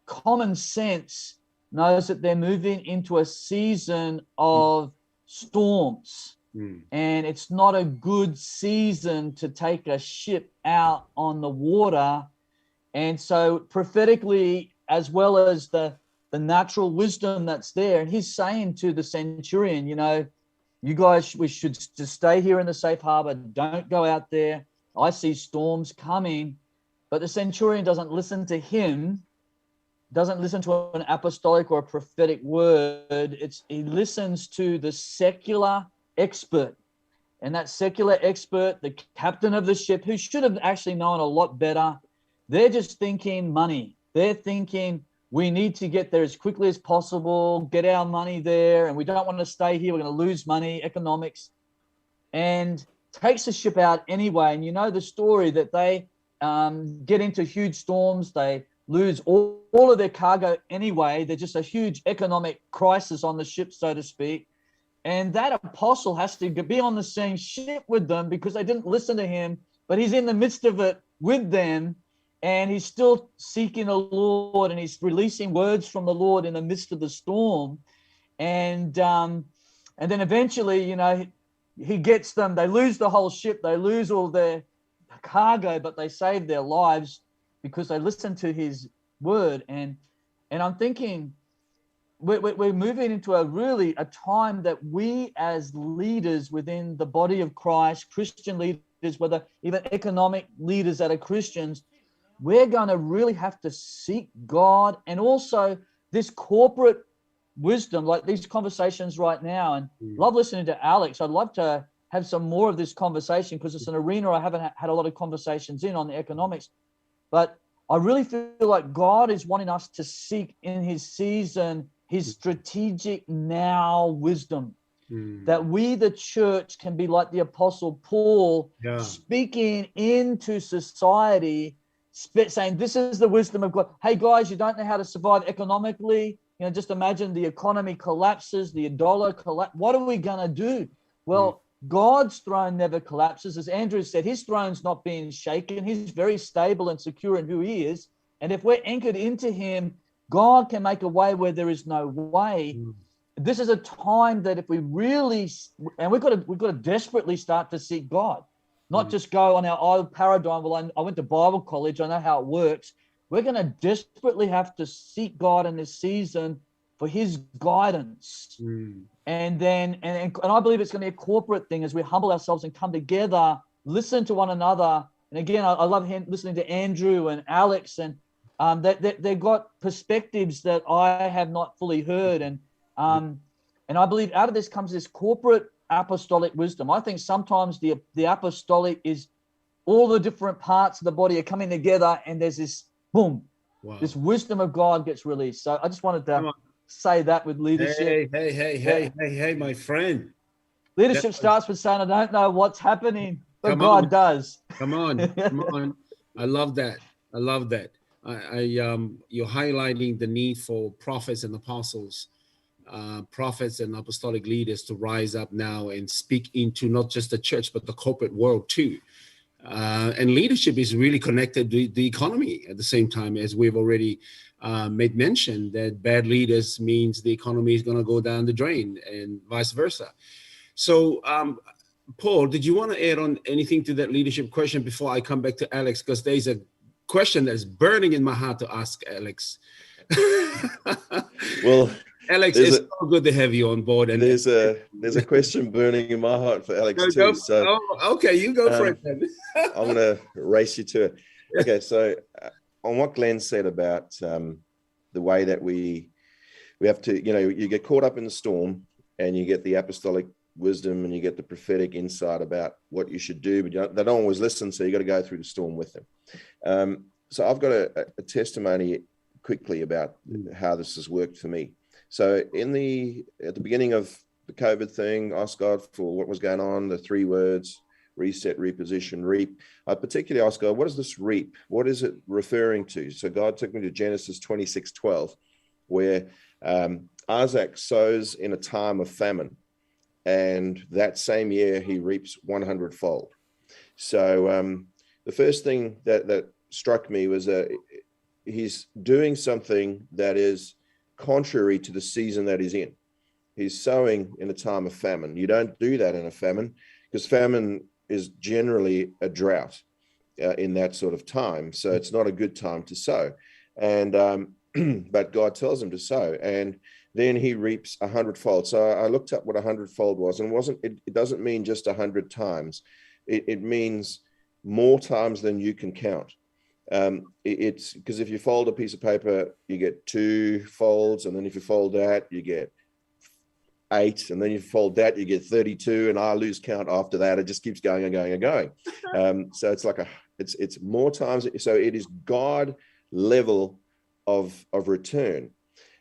common sense knows that they're moving into a season of storms. And it's not a good season to take a ship out on the water. And so prophetically, as well as the natural wisdom that's there, and he's saying to the centurion, you guys, we should just stay here in the safe harbor. Don't go out there. I see storms coming. But the centurion doesn't listen to him, doesn't listen to an apostolic or a prophetic word. He listens to the secular expert. And that secular expert, the captain of the ship, who should have actually known a lot better, they're just thinking money. They're thinking, we need to get there as quickly as possible, get our money there, and we don't want to stay here. We're going to lose money, economics, and takes the ship out anyway. And you know the story that they get into huge storms. They lose all of their cargo anyway. There's just a huge economic crisis on the ship, so to speak. And that apostle has to be on the same ship with them because they didn't listen to him, but he's in the midst of it with them. And he's still seeking the Lord, and he's releasing words from the Lord in the midst of the storm. And then eventually, you know, he gets them. They lose the whole ship. They lose all their cargo, but they save their lives because they listened to his word. And I'm thinking we're moving into a time that we as leaders within the body of Christ, Christian leaders, whether even economic leaders that are Christians, we're going to really have to seek God, and also this corporate wisdom, like these conversations right now. And love listening to Alex. I'd love to have some more of this conversation because it's an arena I haven't had a lot of conversations in on the economics. But I really feel like God is wanting us to seek in his season, his strategic now wisdom, that we, the church, can be like the Apostle Paul, speaking into society, saying, this is the wisdom of God. Hey, guys, you don't know how to survive economically. You know, just imagine the economy collapses, the dollar collapses. What are we going to do? Well, God's throne never collapses. As Andrew said, his throne's not being shaken. He's very stable and secure in who he is. And if we're anchored into him, God can make a way where there is no way. This is a time that if we really, and we've got to desperately start to seek God. Not just go on our old paradigm. Well, I went to Bible college. I know how it works. We're going to desperately have to seek God in this season for his guidance. And then, and I believe it's going to be a corporate thing as we humble ourselves and come together, listen to one another. And again, I love listening to Andrew and Alex, and they've got perspectives that I have not fully heard. And I believe out of this comes this corporate apostolic wisdom. I think sometimes the apostolic is all the different parts of the body are coming together, and there's this boom, this wisdom of God gets released. So I just wanted to say that with leadership. Hey, my friend. Leadership starts with saying, I don't know what's happening, but God does. Come on. I love that. You're highlighting the need for prophets and apostles, prophets and apostolic leaders to rise up now and speak into not just the church, but the corporate world too. And leadership is really connected to the economy at the same time, as we've already made mention that bad leaders means the economy is going to go down the drain and vice versa. So, Paul, did you want to add on anything to that leadership question before I come back to Alex? Because there's a question that's burning in my heart to ask Alex. Well, Alex, it's so good to have you on board. And there's a question burning in my heart for Alex too. So okay, you go for it then. I'm going to race you to it. Okay, so on what Glenn said about the way that we have to, you get caught up in the storm and you get the apostolic wisdom and you get the prophetic insight about what you should do, but they don't always listen, so you got to go through the storm with them. So I've got a testimony quickly about how this has worked for me. So at the beginning of the COVID thing, asked God for what was going on, the 3 words, reset, reposition, reap. I particularly asked God, what is this reap? What is it referring to? So God took me to Genesis 26:12, where Isaac sows in a time of famine, and that same year he reaps 100-fold. So the first thing that struck me was he's doing something that is contrary to the season that he's in. He's sowing in a time of famine. You don't do that in a famine, because famine is generally a drought in that sort of time. So it's not a good time to sow. And but God tells him to sow, and then he reaps 100-fold. So I looked up what 100-fold was, and it doesn't mean just 100 times. It means more times than you can count. It's because if you fold a piece of paper, you get 2 folds, and then if you fold that, you get 8, and then you fold that, you get 32, and I lose count after that. It just keeps going and going and going. So it's like it's more times. So it is God level of return.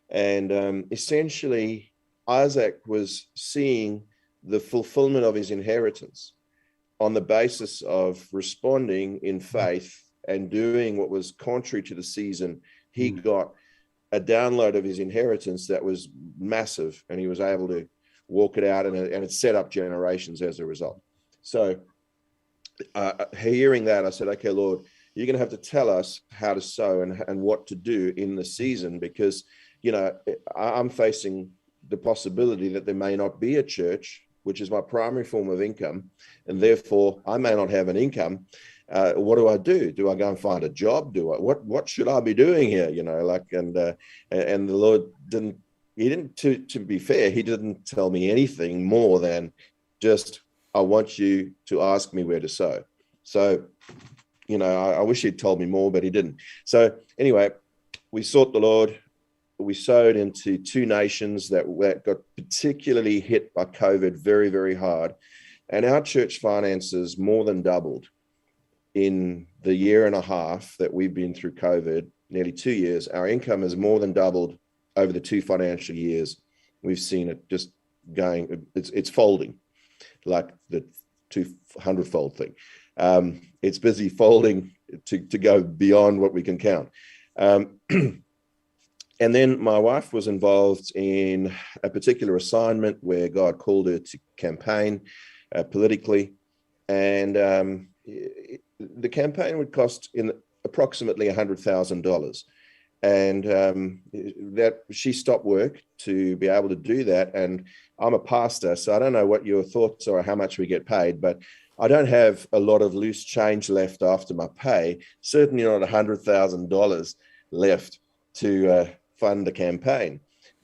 And essentially, Isaac was seeing the fulfillment of his inheritance on the basis of responding in faith and doing what was contrary to the season. He got a download of his inheritance that was massive, and he was able to walk it out, and it set up generations as a result. So hearing that, I said, okay, Lord, you're going to have to tell us how to sow and what to do in the season, because, you know, I'm facing the possibility that there may not be a church, which is my primary form of income, and therefore I may not have an income. What do I do? Do I go and find a job? What should I be doing here? You know, like, and the Lord didn't, to be fair, he didn't tell me anything more than just, I want you to ask me where to sow. So, you know, I wish he'd told me more, but he didn't. So anyway, we sought the Lord. We sowed into 2 nations that got particularly hit by COVID very, very hard. And our church finances more than doubled in the year and a half that we've been through COVID, nearly 2 years. Our income has more than doubled over the 2 financial years. We've seen it just going, it's folding like the 200-fold thing. It's busy folding to go beyond what we can count. And then my wife was involved in a particular assignment where God called her to campaign politically. And the campaign would cost approximately $100,000. And that she stopped work to be able to do that. And I'm a pastor, so I don't know what your thoughts are, how much we get paid, but I don't have a lot of loose change left after my pay, certainly not $100,000 left to fund the campaign.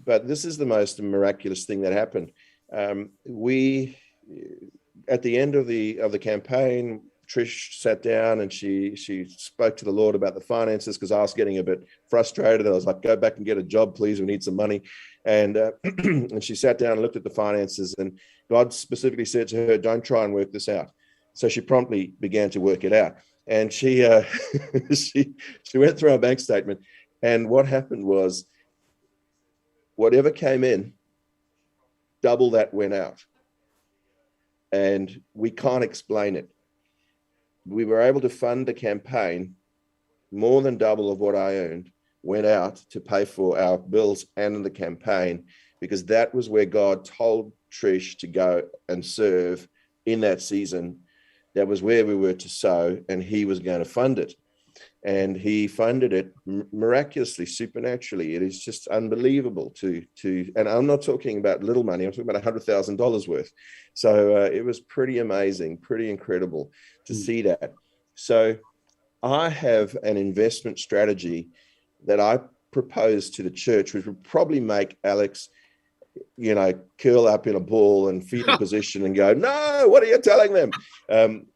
But this is the most miraculous thing that happened. We, at the end of the campaign, Trish sat down and she spoke to the Lord about the finances, because I was getting a bit frustrated. I was like, go back and get a job, please. We need some money. And and she sat down and looked at the finances, and God specifically said to her, don't try and work this out. So she promptly began to work it out. And she she went through our bank statement. And what happened was, whatever came in, double that went out. And we can't explain it. We were able to fund the campaign. More than double of what I earned went out to pay for our bills and the campaign, because that was where God told Trish to go and serve in that season. That was where we were to sow, and he was going to fund it. And he funded it miraculously, supernaturally. It is just unbelievable to, and I'm not talking about little money. I'm talking about $100,000 worth. So it was pretty amazing, pretty incredible to see that. So I have an investment strategy that I propose to the church, which would probably make Alex, you know, curl up in a ball and fetal position and go, no, what are you telling them?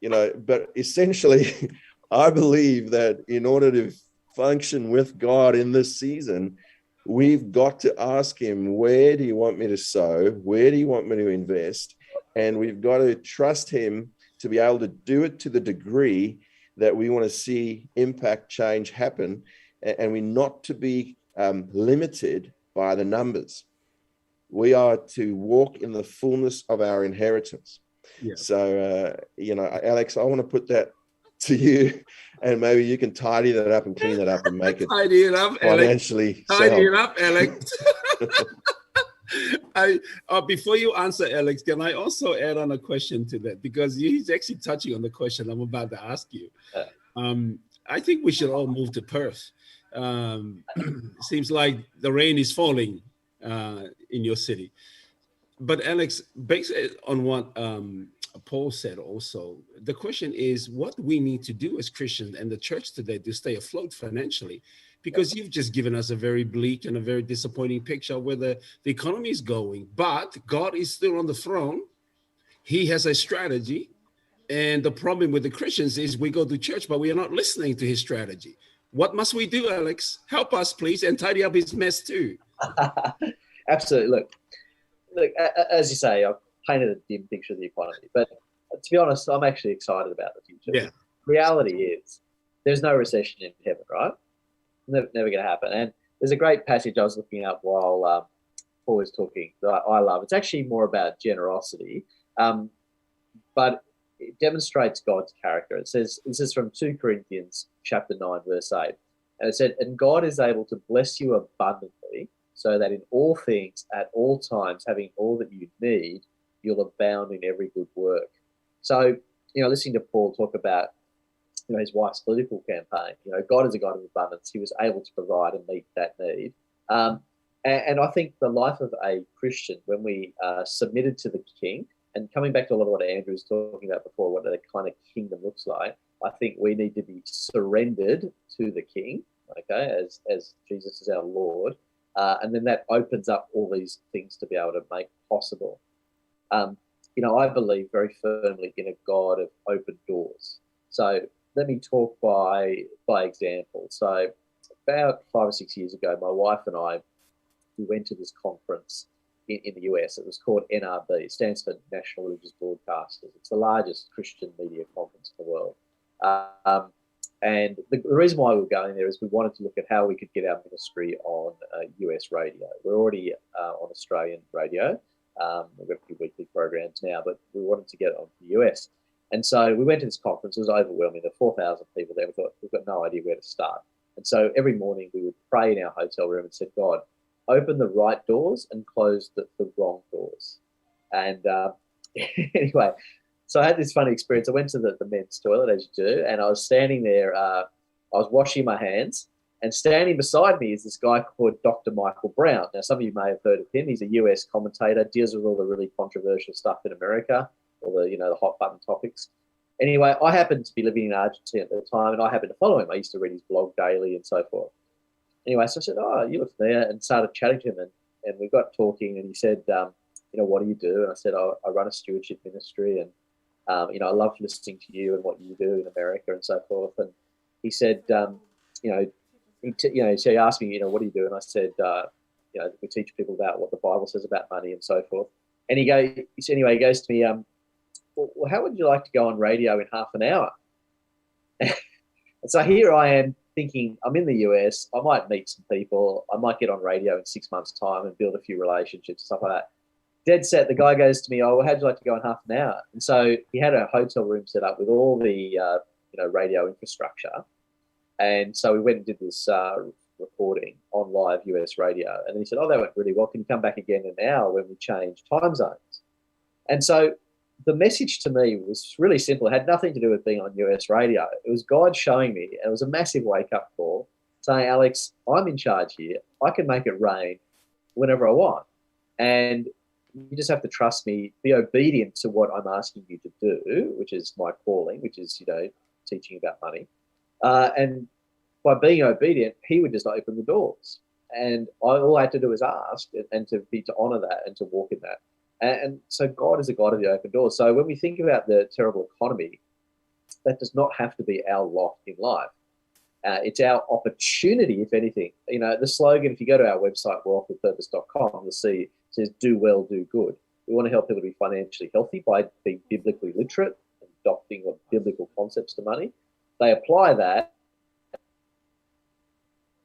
You know, but essentially, I believe that in order to function with God in this season, we've got to ask him, where do you want me to sow? Where do you want me to invest? And we've got to trust him to be able to do it to the degree that we want to see impact change happen. And we're not to be limited by the numbers. We are to walk in the fullness of our inheritance. Yeah. So, you know, Alex, I want to put that to you, and maybe you can tidy that up and clean that up and make it tidy it up, financially Alex. Tidy it up, Alex. Before you answer, Alex, can I also add on a question to that? Because he's actually touching on the question I'm about to ask you. I think we should all move to Perth. Seems like the rain is falling in your city. But Alex, based on what Paul said also, the question is what we need to do as Christians and the church today to stay afloat financially, because you've just given us a very bleak and a very disappointing picture of where the economy is going. But God is still on the throne. He has a strategy. And the problem with the Christians is we go to church, but we are not listening to his strategy. What must we do, Alex? Help us, please, and tidy up his mess too. Absolutely. Look, as you say, I've painted a dim picture of the economy, but to be honest, I'm actually excited about the future. Yeah. Reality is there's no recession in heaven, right? Never going to happen. And there's a great passage I was looking up while Paul was talking that I love. It's actually more about generosity, but it demonstrates God's character. It says, this is from 2 Corinthians chapter 9, verse 8. And it said, and God is able to bless you abundantly, so that in all things, at all times, having all that you need, you'll abound in every good work. So, listening to Paul talk about, his wife's political campaign, God is a God of abundance. He was able to provide and meet that need. And I think the life of a Christian, when we are submitted to the King, and coming back to a lot of what Andrew was talking about before, what the kind of kingdom looks like, I think we need to be surrendered to the King, okay, as Jesus is our Lord. And then that opens up all these things to be able to make possible. I believe very firmly in a God of open doors. So let me talk by example. So about 5 or 6 years ago, my wife and I, we went to this conference in the US. It was called NRB. It stands for National Religious Broadcasters. It's the largest Christian media conference in the world. And the reason why we were going there is we wanted to look at how we could get our ministry on US radio. We're already on Australian radio. We've got a few weekly programs now, but we wanted to get it on the US. And so we went to this conference. It was overwhelming. There were 4,000 people there. We thought, we've got no idea where to start. And so every morning we would pray in our hotel room and said, God, open the right doors and close the wrong doors. And anyway, so I had this funny experience. I went to the men's toilet, as you do, and I was standing there. I was washing my hands, and standing beside me is this guy called Dr. Michael Brown. Now, some of you may have heard of him. He's a US commentator, deals with all the really controversial stuff in America, all the, the hot button topics. Anyway, I happened to be living in Argentina at the time, and I happened to follow him. I used to read his blog daily and so forth. Anyway, so I said, oh, you look there, and started chatting to him, and we got talking, and he said, what do you do? And I said, I run a stewardship ministry, and, I love listening to you and what you do in America and so forth. And he said, so he asked me, what do you do? And I said, we teach people about what the Bible says about money and so forth. And he goes to me, well, how would you like to go on radio in half an hour? And so here I am thinking, I'm in the US, I might meet some people, I might get on radio in 6 months' time and build a few relationships, stuff like that. Dead set, the guy goes to me, oh, well, how'd you like to go in half an hour? And so he had a hotel room set up with all the, radio infrastructure. And so we went and did this recording on live US radio. And then he said, oh, that went really well. Can you come back again in an hour when we change time zones? And so the message to me was really simple. It had nothing to do with being on US radio. It was God showing me, and it was a massive wake-up call, saying, Alex, I'm in charge here. I can make it rain whenever I want. And you just have to trust me, be obedient to what I'm asking you to do, which is my calling, which is, teaching about money. And by being obedient, he would just open the doors. And all I had to do was ask and to honor that and to walk in that. And so God is a God of the open doors. So when we think about the terrible economy, that does not have to be our lot in life. It's our opportunity, if anything. The slogan, if you go to our website, wealthwithpurpose.com, you'll see it says, do well, do good. We want to help people to be financially healthy by being biblically literate, adopting biblical concepts to money. They apply that,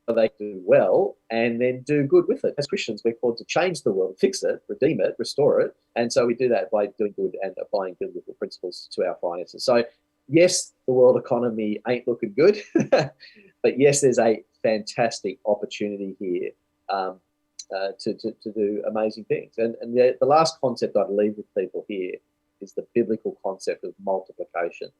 they do well, and then do good with it. As Christians, we're called to change the world, fix it, redeem it, restore it. And so we do that by doing good and applying biblical principles to our finances. So yes, the world economy ain't looking good, but yes, there's a fantastic opportunity here to do amazing things. And the last concept I'd leave with people here is the biblical concept of multiplication.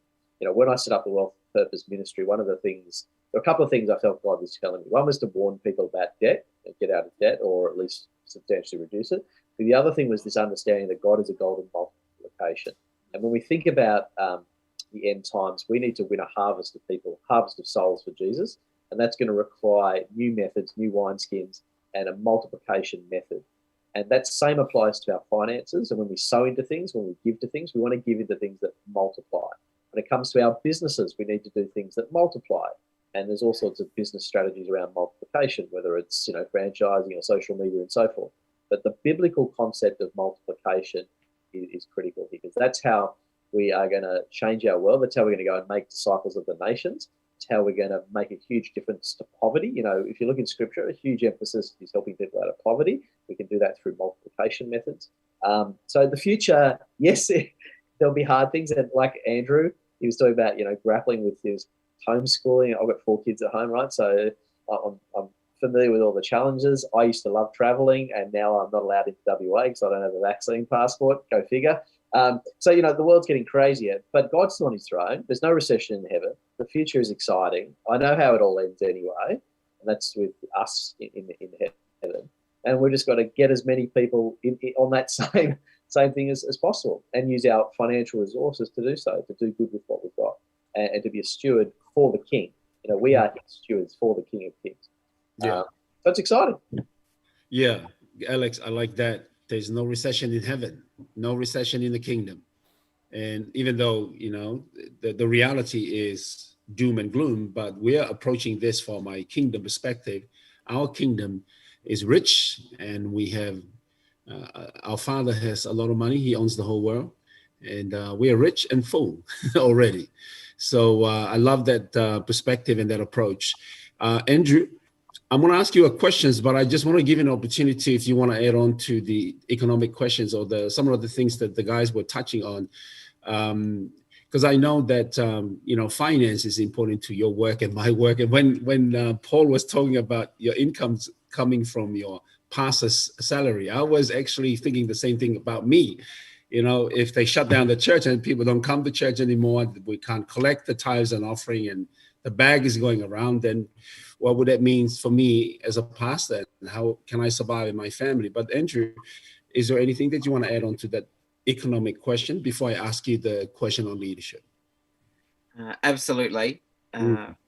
When I set up the Wealth Purpose Ministry, there were a couple of things I felt God was telling me. One was to warn people about debt and get out of debt, or at least substantially reduce it. But the other thing was this understanding that God is a God of multiplication. And when we think about the end times, we need to win a harvest of people, harvest of souls for Jesus. And that's going to require new methods, new wineskins, and a multiplication method. And that same applies to our finances. And when we sow into things, when we give to things, we want to give into things that multiply. When it comes to our businesses, we need to do things that multiply. And there's all sorts of business strategies around multiplication, whether it's franchising or social media and so forth. But the biblical concept of multiplication is critical, because that's how we are going to change our world. That's how we're going to go and make disciples of the nations. It's how we're going to make a huge difference to poverty. You know, if you look in scripture, a huge emphasis is helping people out of poverty. We can do that through multiplication methods. So the future, yes, there'll be hard things. And like Andrew, he was talking about, you know, grappling with his homeschooling. I've got 4 kids at home, right? So I'm familiar with all the challenges. I used to love traveling, and now I'm not allowed into WA because I don't have a vaccine passport. Go figure. So, you know, the world's getting crazier, but God's still on his throne. There's no recession in heaven. The future is exciting. I know how it all ends anyway, and that's with us in heaven. And we've just got to get as many people on that same thing as possible, and use our financial resources to do so, to do good with what we've got, and to be a steward for the King. You know, we are his stewards for the King of Kings. Yeah. So it's exciting. Yeah, Alex, I like that. There's no recession in heaven, no recession in the kingdom. And even though, you know, the reality is doom and gloom, but we are approaching this from my kingdom perspective. Our kingdom is rich, and we have, our Father has a lot of money. He owns the whole world, and we are rich and full already. So I love that perspective and that approach. Andrew, I'm going to ask you a questions, but I just want to give you an opportunity if you want to add on to the economic questions or some of the things that the guys were touching on. Because I know that, you know, finance is important to your work and my work. And when Paul was talking about your incomes coming from your pastor's salary, I was actually thinking the same thing about me. You know, if they shut down the church and people don't come to church anymore, we can't collect the tithes and offering, and the bag is going around, then what would that mean for me as a pastor? And how can I survive in my family? But Andrew, is there anything that you want to add on to that economic question before I ask you the question on leadership? Absolutely.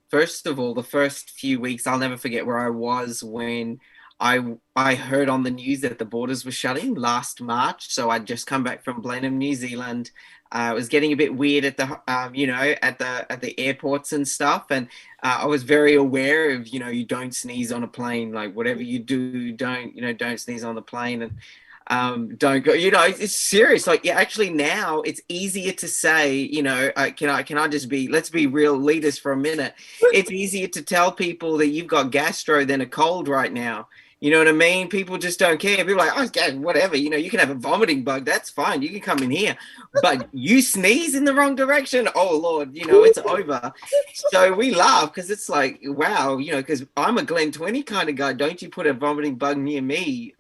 First of all, the first few weeks, I'll never forget where I was when I heard on the news that the borders were shutting last March. So I'd just come back from Blenheim, New Zealand. It was getting a bit weird at the, you know, at the airports and stuff. And I was very aware of, you know, you don't sneeze on a plane. Like whatever you do, don't sneeze on the plane, and don't go. You know, it's serious. Like, yeah, actually now it's easier to say, you know, can I just be? Let's be real leaders for a minute. It's easier to tell people that you've got gastro than a cold right now. You know what I mean? People just don't care. People are like, oh, whatever. You know, you can have a vomiting bug. That's fine. You can come in here. But you sneeze in the wrong direction. Oh, Lord, you know, it's over. So we laugh because it's like, wow, you know, because I'm a Glen 20 kind of guy. Don't you put a vomiting bug near me.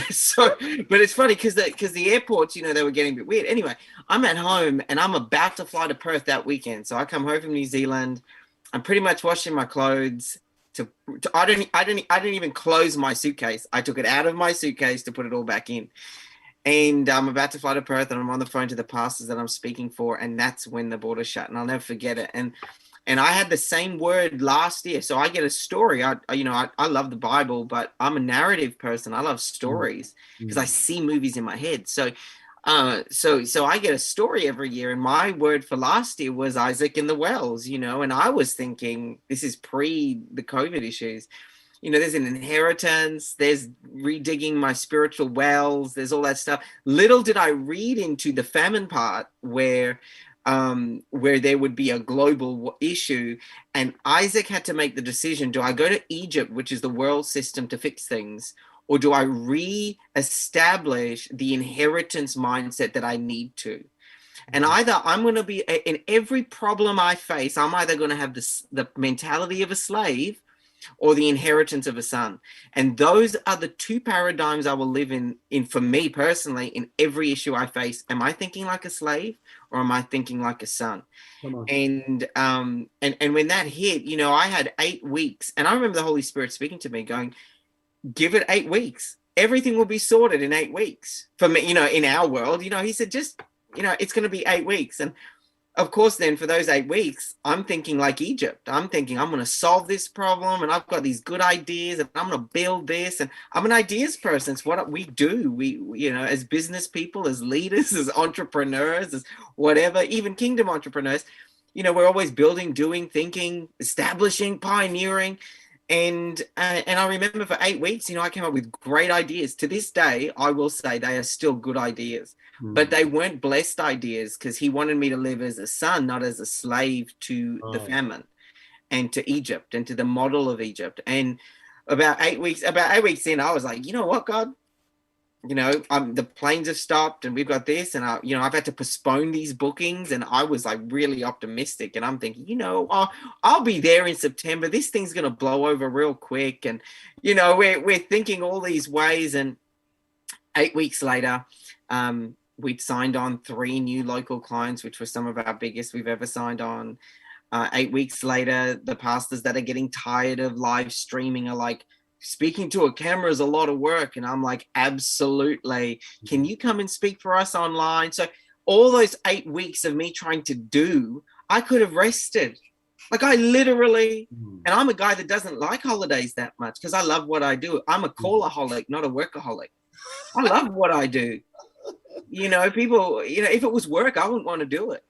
So, but it's funny because the airports, you know, they were getting a bit weird. Anyway, I'm at home and I'm about to fly to Perth that weekend. So I come home from New Zealand. I'm pretty much washing my clothes. I didn't even close my suitcase. I took it out of my suitcase to put it all back in. And I'm about to fly to Perth, and I'm on the phone to the pastors that I'm speaking for, and that's when the border shut, and I'll never forget it. And I had the same word last year. So I get a story. I love the Bible, but I'm a narrative person. I love stories because I see movies in my head. So I get a story every year, and my word for last year was Isaac in the wells, you know, and I was thinking this is pre the COVID issues. You know, there's an inheritance, there's redigging my spiritual wells, there's all that stuff. Little did I read into the famine part where there would be a global issue, and Isaac had to make the decision: do I go to Egypt, which is the world system, to fix things, or do I re-establish the inheritance mindset that I need to? And either I'm going to be, in every problem I face, I'm either going to have the mentality of a slave or the inheritance of a son. And those are the two paradigms I will live in for me personally, in every issue I face. Am I thinking like a slave, or am I thinking like a son? And when that hit, you know, I had 8 weeks, and I remember the Holy Spirit speaking to me going, give it 8 weeks. Everything will be sorted in 8 weeks. For me, you know, in our world, you know, he said, just, you know, it's going to be 8 weeks. And of course, then for those 8 weeks, I'm thinking like Egypt. I'm thinking I'm going to solve this problem, and I've got these good ideas, and I'm going to build this. And I'm an ideas person. It's what we do. We, you know, as business people, as leaders, as entrepreneurs, as whatever, even kingdom entrepreneurs, you know, we're always building, doing, thinking, establishing, pioneering. And I remember for 8 weeks, you know, I came up with great ideas. To this day, I will say they are still good ideas, but they weren't blessed ideas, because he wanted me to live as a son, not as a slave to the famine. and to Egypt and to the model of Egypt. And about 8 weeks in, I was like, you know what, God, the planes have stopped and we've got this, and I've had to postpone these bookings, and I was like really optimistic, and I'm thinking, I'll be there in September. This thing's gonna blow over real quick, and we're thinking all these ways. And 8 weeks later, we'd signed on 3 new local clients, which were some of our biggest we've ever signed on. 8 weeks later, the pastors that are getting tired of live streaming are like, speaking to a camera is a lot of work. And I'm like, absolutely. Can you come and speak for us online? So all those 8 weeks of me trying to do, I could have rested. Like I literally, and I'm a guy that doesn't like holidays that much because I love what I do. I'm a callaholic, not a workaholic. I love what I do. People, if it was work, I wouldn't want to do it.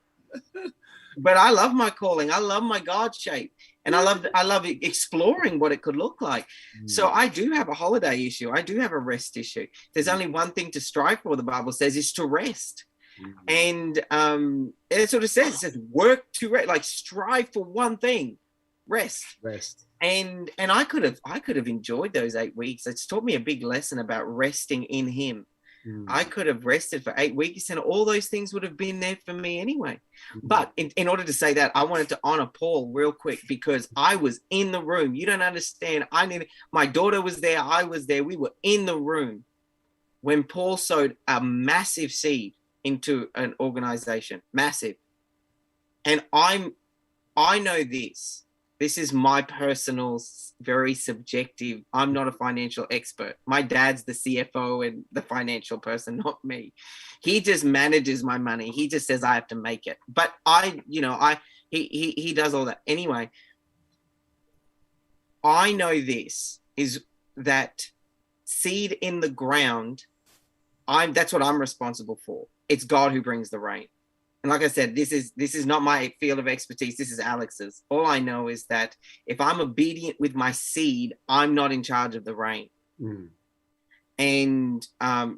But I love my calling. I love my God shape. And I love exploring what it could look like. So I do have a holiday issue. I do have a rest issue. There's only one thing to strive for, the Bible says, is to rest. And that's what it says. It says work to rest, like strive for one thing, rest. And I could have enjoyed those 8 weeks. It's taught me a big lesson about resting in Him. I could have rested for 8 weeks and all those things would have been there for me anyway. But in order to say that, I wanted to honor Paul real quick because I was in the room. You don't understand. My daughter was there. I was there. We were in the room when Paul sowed a massive seed into an organization, massive. And I know this. This is my personal, very subjective. I'm not a financial expert. My dad's the CFO and the financial person, not me. He just manages my money. He just says I have to make it. But he does all that. Anyway, I know this is that seed in the ground, that's what I'm responsible for. It's God who brings the rain. And like I said, this is not my field of expertise. This is Alex's. All I know is that if I'm obedient with my seed, I'm not in charge of the rain. And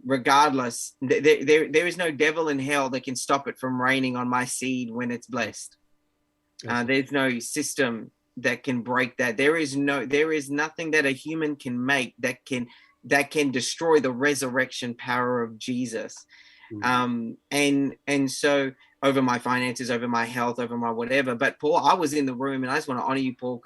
regardless, there is no devil in hell that can stop it from raining on my seed when it's blessed. There's no system that can break that. There is nothing that a human can make that can destroy the resurrection power of Jesus. And so over my finances, over my health, over my whatever. But Paul, I was in the room, and I just want to honor you, Paul,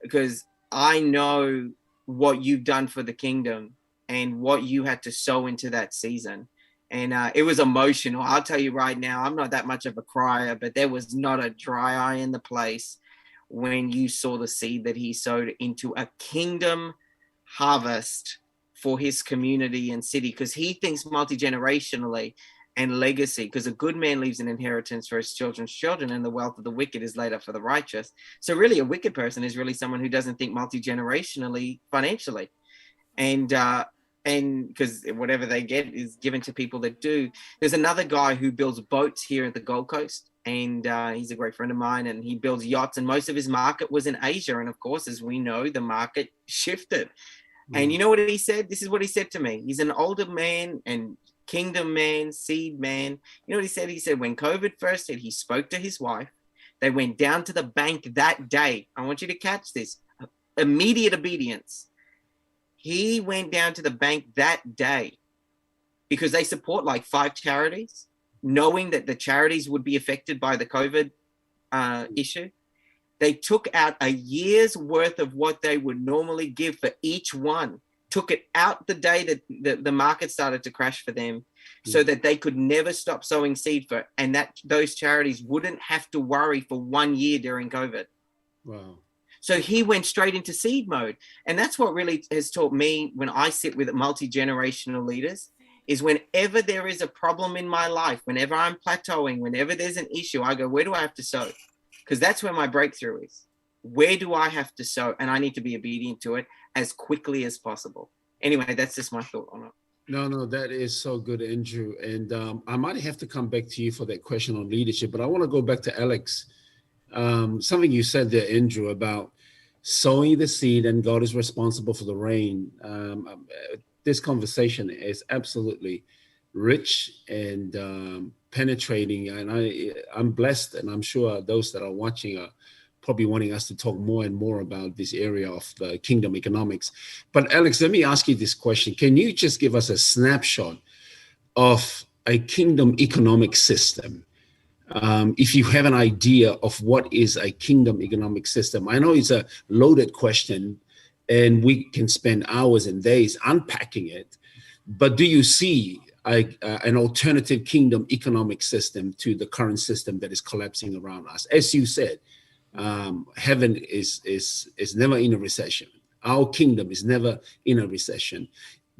because I know what you've done for the kingdom and what you had to sow into that season. And it was emotional. I'll tell you right now, I'm not that much of a crier, but there was not a dry eye in the place when you saw the seed that he sowed into a kingdom harvest for his community and city, because he thinks multi-generationally and legacy, because a good man leaves an inheritance for his children's children, and the wealth of the wicked is laid up for the righteous. So really a wicked person is really someone who doesn't think multi-generationally financially, and because whatever they get is given to people that do. There's another guy who builds boats here at the Gold Coast, and he's a great friend of mine, and he builds yachts, and most of his market was in Asia. And of course, as we know, the market shifted. And you know what he said? This is what he said to me. He's an older man and kingdom man, seed man. You know what he said? He said when COVID first hit, he spoke to his wife. They went down to the bank that day. I want you to catch this. Immediate obedience. He went down to the bank that day because they support like 5 charities, knowing that the charities would be affected by the COVID issue. They took out a year's worth of what they would normally give for each one, took it out the day that the market started to crash for them, so that they could never stop sowing seed for it, and that those charities wouldn't have to worry for 1 year during COVID. Wow. So he went straight into seed mode. And that's what really has taught me when I sit with multi-generational leaders, is whenever there is a problem in my life, whenever I'm plateauing, whenever there's an issue, I go, where do I have to sow? Because that's where my breakthrough is. Where do I have to sow? And I need to be obedient to it as quickly as possible. Anyway, that's just my thought on it. No, that is so good, Andrew. And I might have to come back to you for that question on leadership, but I want to go back to Alex. Something you said there, Andrew, about sowing the seed and God is responsible for the rain. This conversation is absolutely rich and penetrating, and I'm blessed, and I'm sure those that are watching are probably wanting us to talk more and more about this area of the kingdom economics. But Alex, let me ask you this question. Can you just give us a snapshot of a kingdom economic system? If you have an idea of what is a kingdom economic system. I know it's a loaded question and we can spend hours and days unpacking it, but do you see an alternative kingdom economic system to the current system that is collapsing around us? As you said, heaven is never in a recession. Our kingdom is never in a recession.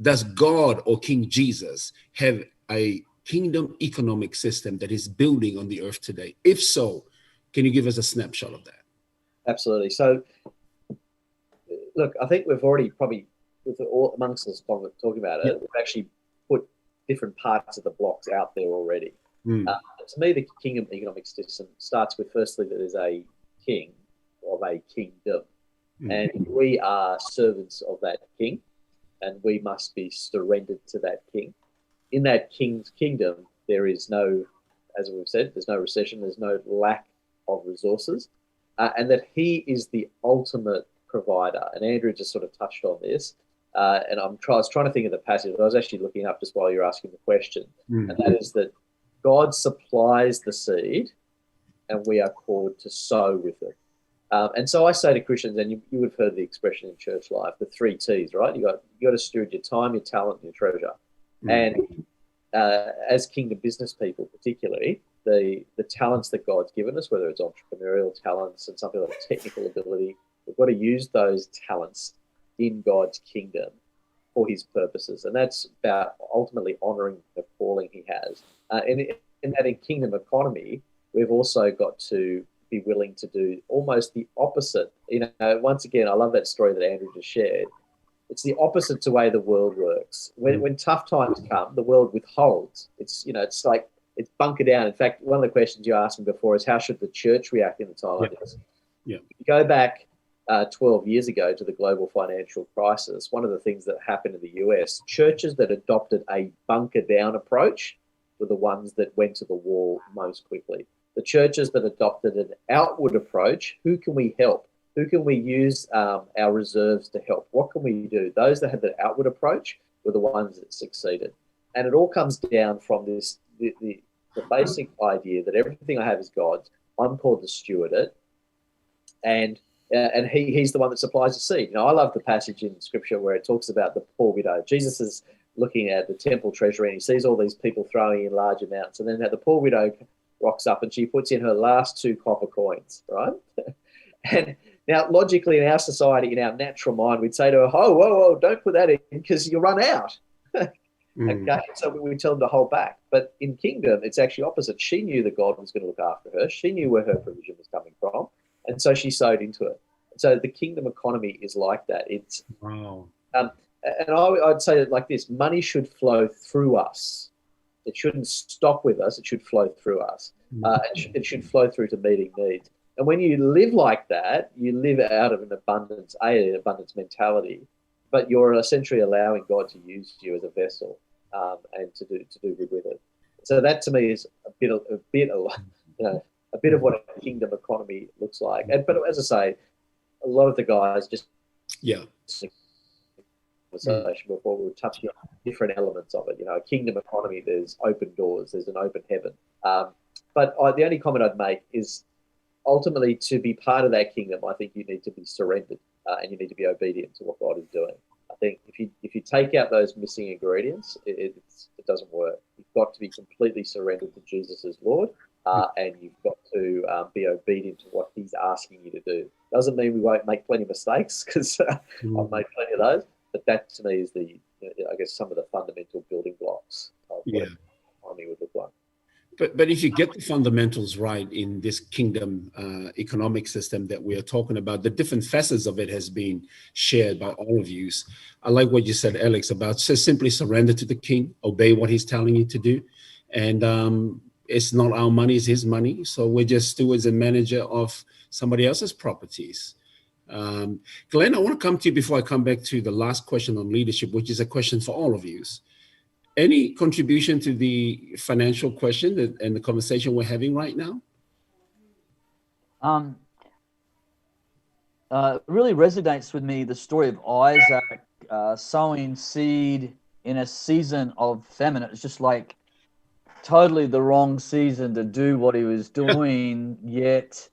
Does God or King Jesus have a kingdom economic system that is building on the earth today? If so, can you give us a snapshot of that? Absolutely. So, look, I think we've already probably, with all amongst us talking about it, we've actually put different parts of the blocks out there already. To me, the kingdom economic system starts with, firstly, that there's a king of a kingdom, and we are servants of that king, and we must be surrendered to that king. In that king's kingdom, there is no, as we've said, there's no recession, there's no lack of resources, and that he is the ultimate provider. And Andrew just sort of touched on this, and I was trying to think of the passage, but I was actually looking up just while you were asking the question, and that is that God supplies the seed, and we are called to sow with it. And so I say to Christians, and you would have heard the expression in church life, the 3 T's, right? You got to steward your time, your talent, and your treasure. And as kingdom business people, particularly, the talents that God's given us, whether it's entrepreneurial talents and something like technical ability, we've got to use those talents in God's kingdom for his purposes. And that's about ultimately honoring the calling he has. And in that in kingdom economy, we've also got to be willing to do almost the opposite. Once again, I love that story that Andrew just shared. It's the opposite to the way the world works. When tough times come, the world withholds. It's like it's bunkered down. In fact, one of the questions you asked me before is, how should the church react in a time like this? If you go back 12 years ago to the global financial crisis, one of the things that happened in the US, churches that adopted a bunker down approach were the ones that went to the wall most quickly. The churches that adopted an outward approach, who can we help? Who can we use our reserves to help? What can we do? Those that had the outward approach were the ones that succeeded. And it all comes down from this the basic idea that everything I have is God's. I'm called to steward it. And he's the one that supplies the seed. I love the passage in Scripture where it talks about the poor widow. Jesus is looking at the temple treasury and he sees all these people throwing in large amounts. And then the poor widow rocks up and she puts in her last 2 copper coins, right? And now, logically, in our society, in our natural mind, we'd say to her, whoa, don't put that in because you'll run out. Okay, so we tell them to hold back. But in kingdom, it's actually opposite. She knew that God was going to look after her. She knew where her provision was coming from. And so she sowed into it. So the kingdom economy is like that. It's wow. And I'd say it like this: money should flow through us. It shouldn't stop with us. It should flow through us. It should flow through to meeting needs. And when you live like that, you live out of an abundance mentality, but you're essentially allowing God to use you as a vessel and to do good with it. So that to me is a bit of what a kingdom economy looks like. But as I say, a lot of the guys just conversation before we were touching on different elements of it. A kingdom economy, there's open doors, there's an open heaven. But the only comment I'd make is ultimately to be part of that kingdom, I think you need to be surrendered and you need to be obedient to what God is doing. I think if you take out those missing ingredients, it doesn't work. You've got to be completely surrendered to Jesus as Lord, and you've got to be obedient to what he's asking you to do. Doesn't mean we won't make plenty of mistakes, because I've made plenty of those, but that to me is some of the fundamental building blocks of what an economy would look like. But if you get the fundamentals right in this kingdom economic system that we are talking about, the different facets of it has been shared by all of you. I like what you said, Alex, about just simply surrender to the king, obey what he's telling you to do. And it's not our money, it's his money. So we're just stewards and manager of somebody else's properties. Glenn, I want to come to you before I come back to the last question on leadership, which is a question for all of you. Any contribution to the financial question and the conversation we're having right now? really resonates with me, the story of Isaac sowing seed in a season of famine. It's just like totally the wrong season to do what he was doing, yet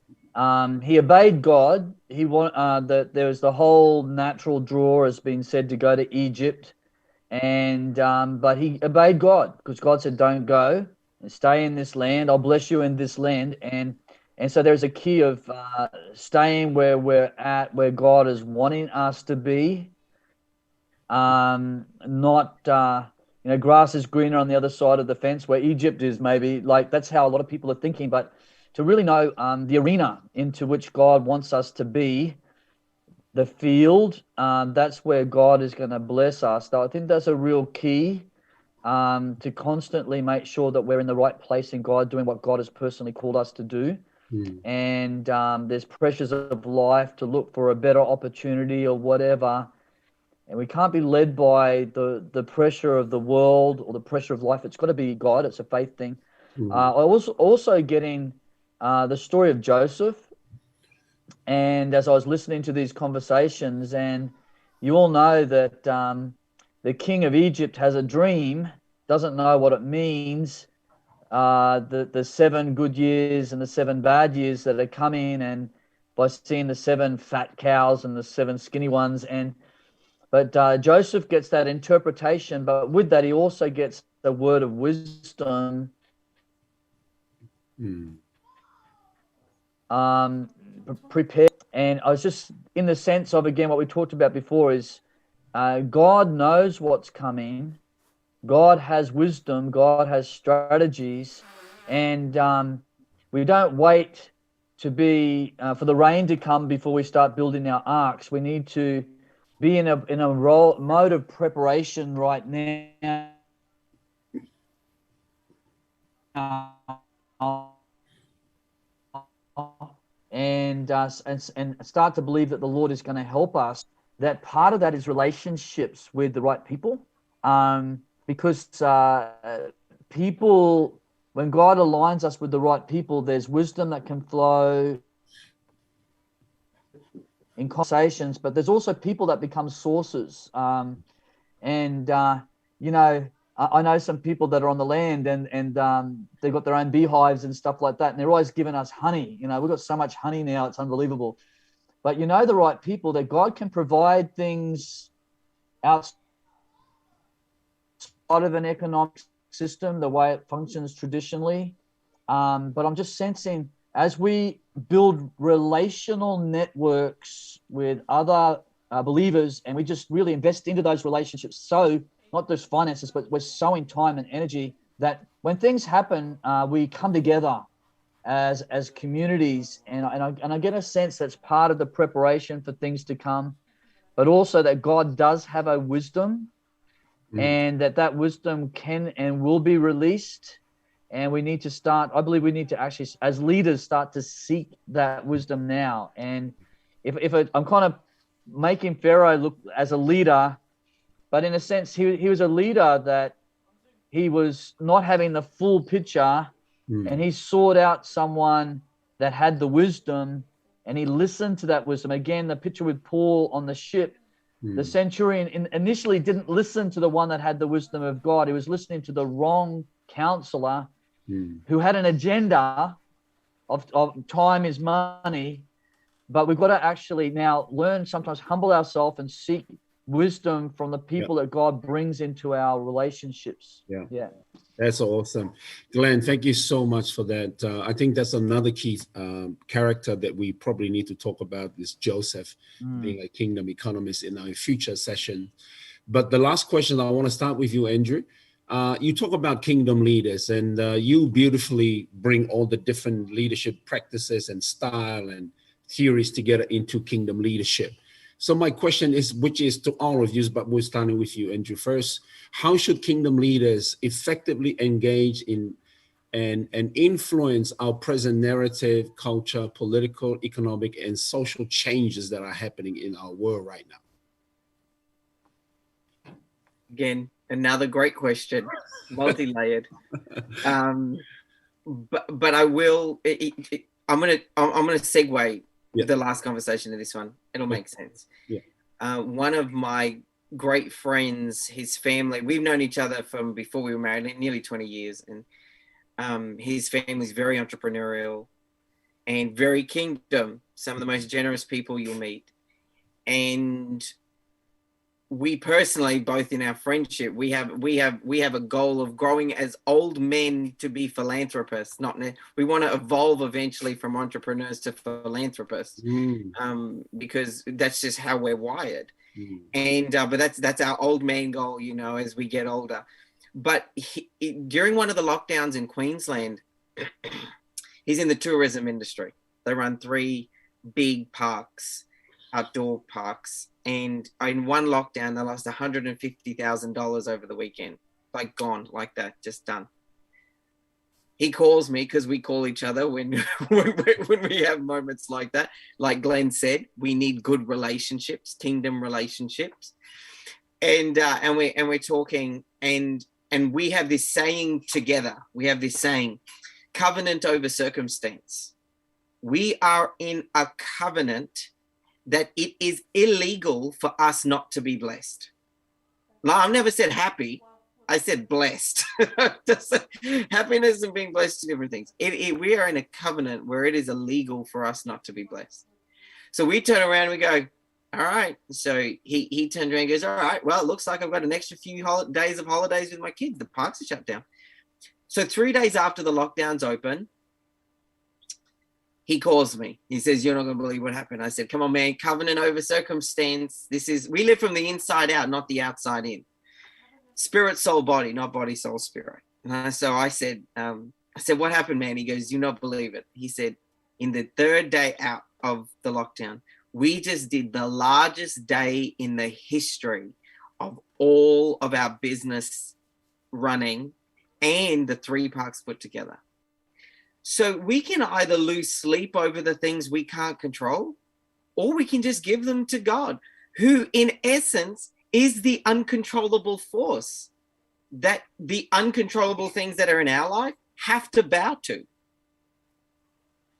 he obeyed God. He that there was the whole natural draw, has been said, to go to Egypt, and but he obeyed God because God said, "Don't go and stay in this land. I'll bless you in this land." And so there's a key of staying where we're at, where God is wanting us to be. Not grass is greener on the other side of the fence where Egypt is, maybe. Like, that's how a lot of people are thinking. But to really know the arena into which God wants us to be, the field, that's where God is going to bless us. So I think that's a real key, to constantly make sure that we're in the right place in God, doing what God has personally called us to do. And there's pressures of life to look for a better opportunity or whatever. And we can't be led by the pressure of the world or the pressure of life. It's got to be God. It's a faith thing. I was also getting the story of Joseph. And as I was listening to these conversations, and you all know that the king of Egypt has a dream, doesn't know what it means. The 7 good years and the 7 bad years that are coming, and by seeing the 7 fat cows and the 7 skinny ones. But Joseph gets that interpretation, but with that, he also gets the word of wisdom. Prepared. And I was just in the sense of, again, what we talked about before is God knows what's coming. God has wisdom. God has strategies. And we don't wait to be for the rain to come before we start building our arks. We need to be in a mode of preparation right now. And start to believe that the Lord is going to help us. That part of that is relationships with the right people, because people, when God aligns us with the right people, there's wisdom that can flow in conversations, but there's also people that become sources. I know some people that are on the land, and they've got their own beehives and stuff like that, and they're always giving us honey. We've got so much honey now, it's unbelievable. But the right people, that God can provide things outside of an economic system, the way it functions traditionally. But I'm just sensing, as we build relational networks with other believers, and we just really invest into those relationships, so not just finances, but we're sowing time and energy, that when things happen, we come together as communities. And I get a sense that's part of the preparation for things to come, but also that God does have a wisdom, and that wisdom can and will be released. And we need to start, I believe we need to actually, as leaders, start to seek that wisdom now. And I'm kind of making Pharaoh look as a leader, but in a sense, he was a leader that he was not having the full picture, and he sought out someone that had the wisdom, and he listened to that wisdom. Again, the picture with Paul on the ship, the centurion initially didn't listen to the one that had the wisdom of God. He was listening to the wrong counselor who had an agenda of time is money. But we've got to actually now learn, sometimes humble ourselves and seek wisdom from the people that God brings into our relationships. Yeah. That's awesome. Glenn, thank you so much for that. I think that's another key character that we probably need to talk about, is Joseph being a kingdom economist in our future session. But the last question, I want to start with you, Andrew. You talk about kingdom leaders, and you beautifully bring all the different leadership practices and style and theories together into kingdom leadership. So my question is, which is to all of you, but we're starting with you, Andrew, first. How should kingdom leaders effectively engage in and influence our present narrative, culture, political, economic, and social changes that are happening in our world right now? Again, another great question, multi-layered. But I will. I'm gonna segue Yeah. the last conversation to this one. It'll make sense. Yeah. One of my great friends, his family, we've known each other from before we were married, nearly 20 years. And his family's very entrepreneurial and very kingdom, some of the most generous people you'll meet. And we personally, both in our friendship, we have a goal of growing as old men to be philanthropists. We want to evolve eventually from entrepreneurs to philanthropists, because that's just how we're wired. And but that's our old man goal, you know, as we get older. But during one of the lockdowns in Queensland, he's in the tourism industry. They run 3 big parks, outdoor parks. And in one lockdown, they lost $150,000 over the weekend. Like gone, like that, just done. He calls me because we call each other when we have moments like that. Like Glenn said, we need good relationships, kingdom relationships. And we're talking, and we have this saying together. We have this saying, covenant over circumstance. We are in a covenant that it is illegal for us not to be blessed. No, I've never said happy. I said blessed. Happiness and being blessed are different things. We are in a covenant where it is illegal for us not to be blessed. So we turn around and we go, all right. So he turns around and goes, all right, well, it looks like I've got an extra few days of holidays with my kids. The parks are shut down. So 3 days after the lockdown's open, he calls me. He says, you're not going to believe what happened. I said, come on, man, covenant over circumstance. We live from the inside out, not the outside in. Spirit, soul, body, not body, soul, spirit. So I said, what happened, man? He goes, you not believe it. He said, in the 3rd day out of the lockdown, we just did the largest day in the history of all of our business running and the 3 parks put together. So we can either lose sleep over the things we can't control, or we can just give them to God, who in essence is the uncontrollable force that the uncontrollable things that are in our life have to bow to.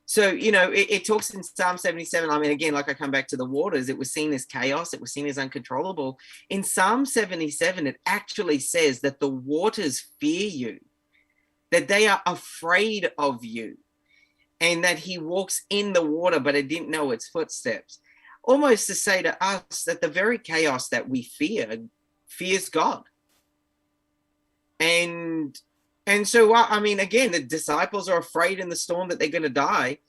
So, you know, it talks in Psalm 77. I mean, again, like I come back to the waters, it was seen as chaos. It was seen as uncontrollable. In Psalm 77, it actually says that the waters fear you, that they are afraid of you, and that he walks in the water, but it didn't know its footsteps. Almost to say to us that the very chaos that we fear fears God. And so, I mean, again, the disciples are afraid in the storm that they're going to die.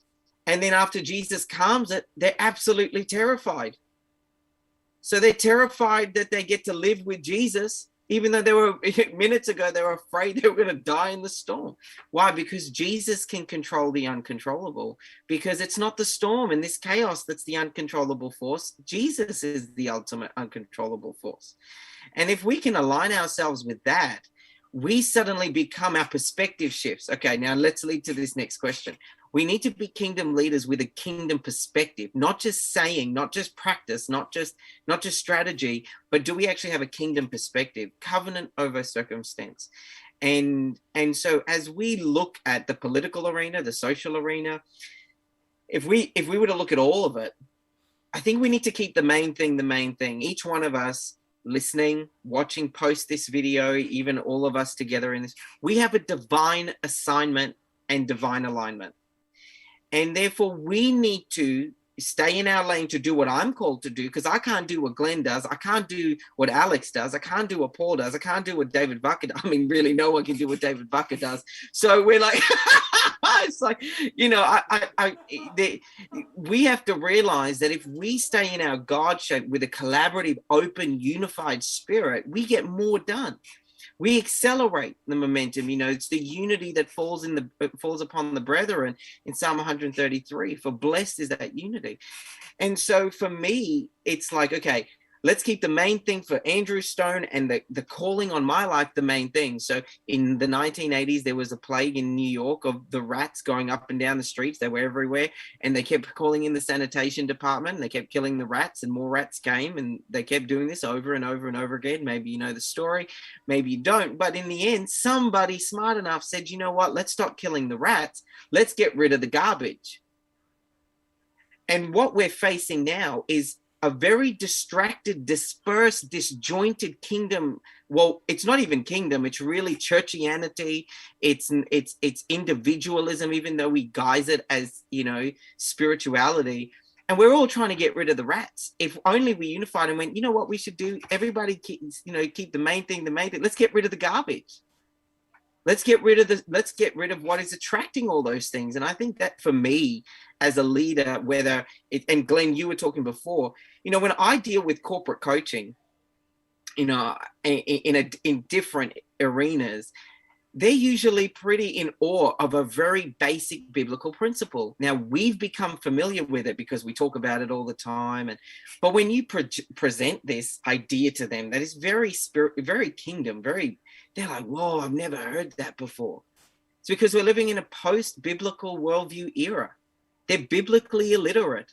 And then after Jesus calms it, they're absolutely terrified. So they're terrified that they get to live with Jesus, even though they were minutes ago, they were afraid they were going to die in the storm. Why? Because Jesus can control the uncontrollable, because it's not the storm and this chaos that's the uncontrollable force. Jesus is the ultimate uncontrollable force. And if we can align ourselves with that, we suddenly become, our perspective shifts. Okay, now let's lead to this next question. We need to be kingdom leaders with a kingdom perspective, not just saying, not just practice, not just strategy, but do we actually have a kingdom perspective, covenant over circumstance? And so as we look at the political arena, the social arena, if we were to look at all of it, I think we need to keep the main thing. Each one of us listening, watching, post this video, even all of us together in this, we have a divine assignment and divine alignment. And therefore we need to stay in our lane to do what I'm called to do, because I can't do what Glenn does. I can't do what Alex does. I can't do what Paul does. I can't do what David Bucker does. I mean, really, no one can do what David Bucker does. So we're like, it's like, you know, we have to realize that if we stay in our God shape with a collaborative, open, unified spirit, we get more done. We accelerate the momentum. You know, it's the unity that falls upon the brethren in Psalm 133. For blessed is that unity. And so for me, it's like, okay, let's keep the main thing for Andrew Stone and the calling on my life the main thing. So in the 1980s, there was a plague in New York of the rats going up and down the streets. They were everywhere. And they kept calling in the sanitation department. And they kept killing the rats, and more rats came. And they kept doing this over and over and over again. Maybe you know the story, maybe you don't. But in the end, somebody smart enough said, you know what, let's stop killing the rats. Let's get rid of the garbage. And what we're facing now is a very distracted, dispersed, disjointed kingdom. Well, it's not even kingdom, it's really churchianity. It's individualism, even though we guise it as, spirituality. And we're all trying to get rid of the rats. If only we unified and went, you know what we should do? Everybody keep the main thing. Let's get rid of the garbage. Let's get rid of what is attracting all those things. And I think that for me as a leader, and Glenn, you were talking before, when I deal with corporate coaching, in different arenas, they're usually pretty in awe of a very basic biblical principle. Now, we've become familiar with it because we talk about it all the time. But when you present this idea to them, that is very very kingdom, they're like, whoa, I've never heard that before. It's because we're living in a post-biblical worldview era. They're biblically illiterate.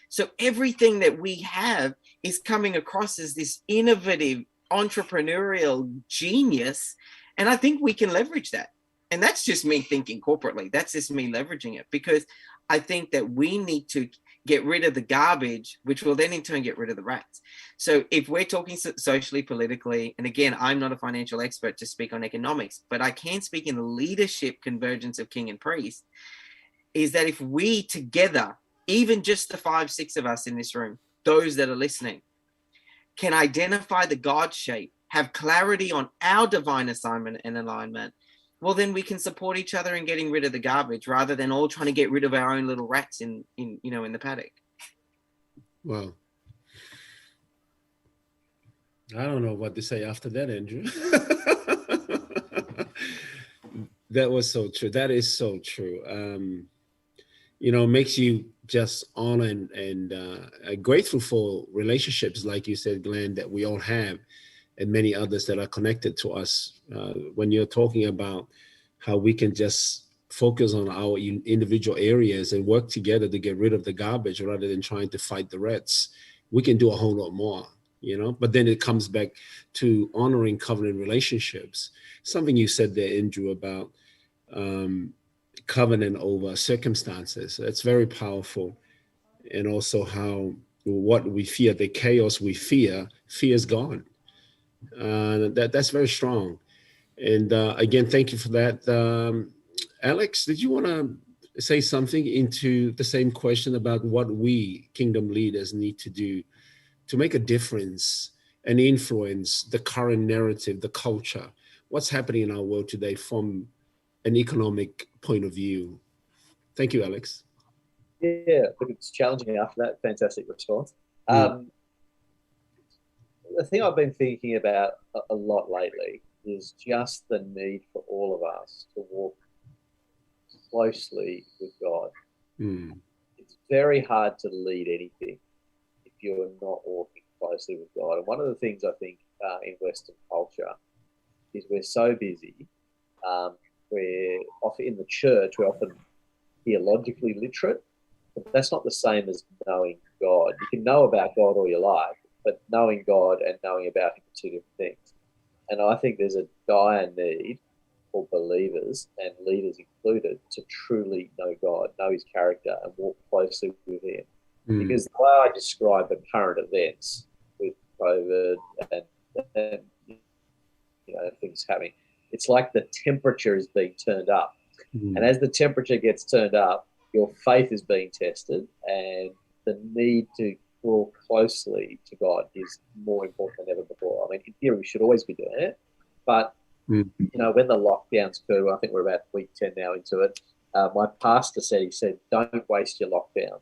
So everything that we have is coming across as this innovative, entrepreneurial genius. And I think we can leverage that. And that's just me thinking corporately. That's just me leveraging it, because I think that we need to get rid of the garbage, which will then in turn get rid of the rats. So if we're talking socially, politically, and again, I'm not a financial expert to speak on economics, but I can speak in the leadership convergence of king and priest, is that if we together, even just the 5-6 of us in this room, those that are listening, can identify the God shape, have clarity on our divine assignment and alignment, well, then we can support each other in getting rid of the garbage, rather than all trying to get rid of our own little rats in the paddock. Well, I don't know what to say after that, Andrew. That was so true. That is so true. Makes you just honor and grateful for relationships, like you said, Glenn, that we all have, and many others that are connected to us. When you're talking about how we can just focus on our individual areas and work together to get rid of the garbage rather than trying to fight the rats, we can do a whole lot more, But then it comes back to honoring covenant relationships. Something you said there, Andrew, about covenant over circumstances. That's very powerful. And also how what we fear, the chaos we fear is gone. That's very strong. And again, thank you for that. Alex, did you want to say something into the same question about what we kingdom leaders need to do to make a difference and influence the current narrative, the culture? What's happening in our world today from an economic point of view? Thank you, Alex. Yeah, look, it's challenging after that fantastic response. The thing I've been thinking about a lot lately is just the need for all of us to walk closely with God. It's very hard to lead anything if you're not walking closely with God. And one of the things I think in Western culture is we're so busy. We're often in the church, we're often theologically literate, but that's not the same as knowing God. You can know about God all your life, but knowing God and knowing about Him are two different things. And I think there's a dire need for believers, and leaders included, to truly know God, know His character, and walk closely with Him. Because the way I describe the current events with COVID and things happening, it's like the temperature is being turned up. And as the temperature gets turned up, your faith is being tested, and the need to draw closely to God is more important than ever before. I mean, in theory, we should always be doing it. But, when the lockdowns occurred, I think we're about week 10 now into it, my pastor said, don't waste your lockdown.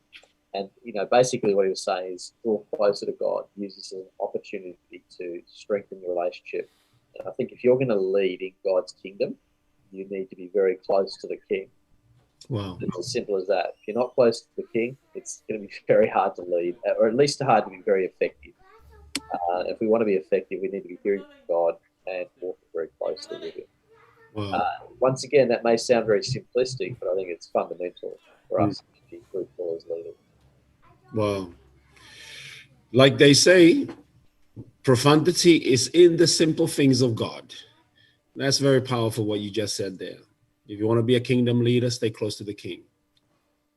And, basically what he was saying is draw closer to God, use this as an opportunity to strengthen your relationship. And I think if you're going to lead in God's kingdom, you need to be very close to the King. Wow. It's as simple as that. If you're not close to the King, it's going to be very hard to lead, or at least hard to be very effective. If we want to be effective, we need to be hearing from God and walking very closely with Him. Wow. Once again, that may sound very simplistic, but I think it's fundamental for us to be fruitful as leaders. Wow. Like they say, profundity is in the simple things of God. That's very powerful what you just said there. If you want to be a kingdom leader, stay close to the King.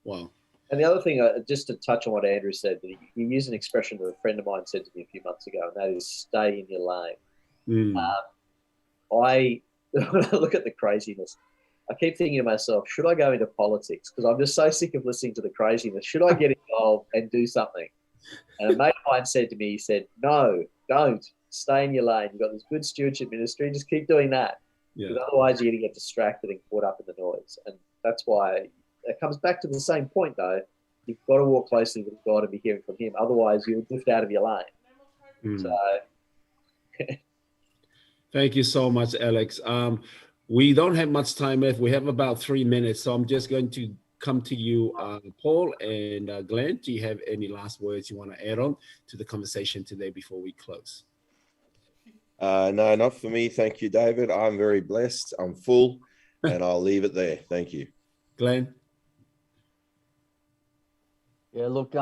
Wow. And the other thing, just to touch on what Andrew said, that he used an expression that a friend of mine said to me a few months ago, and that is "stay in your lane." When I look at the craziness, I keep thinking to myself, should I go into politics? Because I'm just so sick of listening to the craziness. Should I get involved and do something? And a mate of mine said to me, he said, no, don't. Stay in your lane. You've got this good stewardship ministry. Just keep doing that. Because otherwise you're going to get distracted and caught up in the noise. And that's why it comes back to the same point, though. You've got to walk closely with God and be hearing from him. Otherwise, you'll drift out of your lane. So... Thank you so much, Alex. We don't have much time left. We have about 3 minutes. So I'm just going to come to you, Paul and Glenn. Do you have any last words you want to add on to the conversation today before we close? No, not for me. Thank you, David. I'm very blessed. I'm full, and I'll leave it there. Thank you. Glenn? Yeah, look,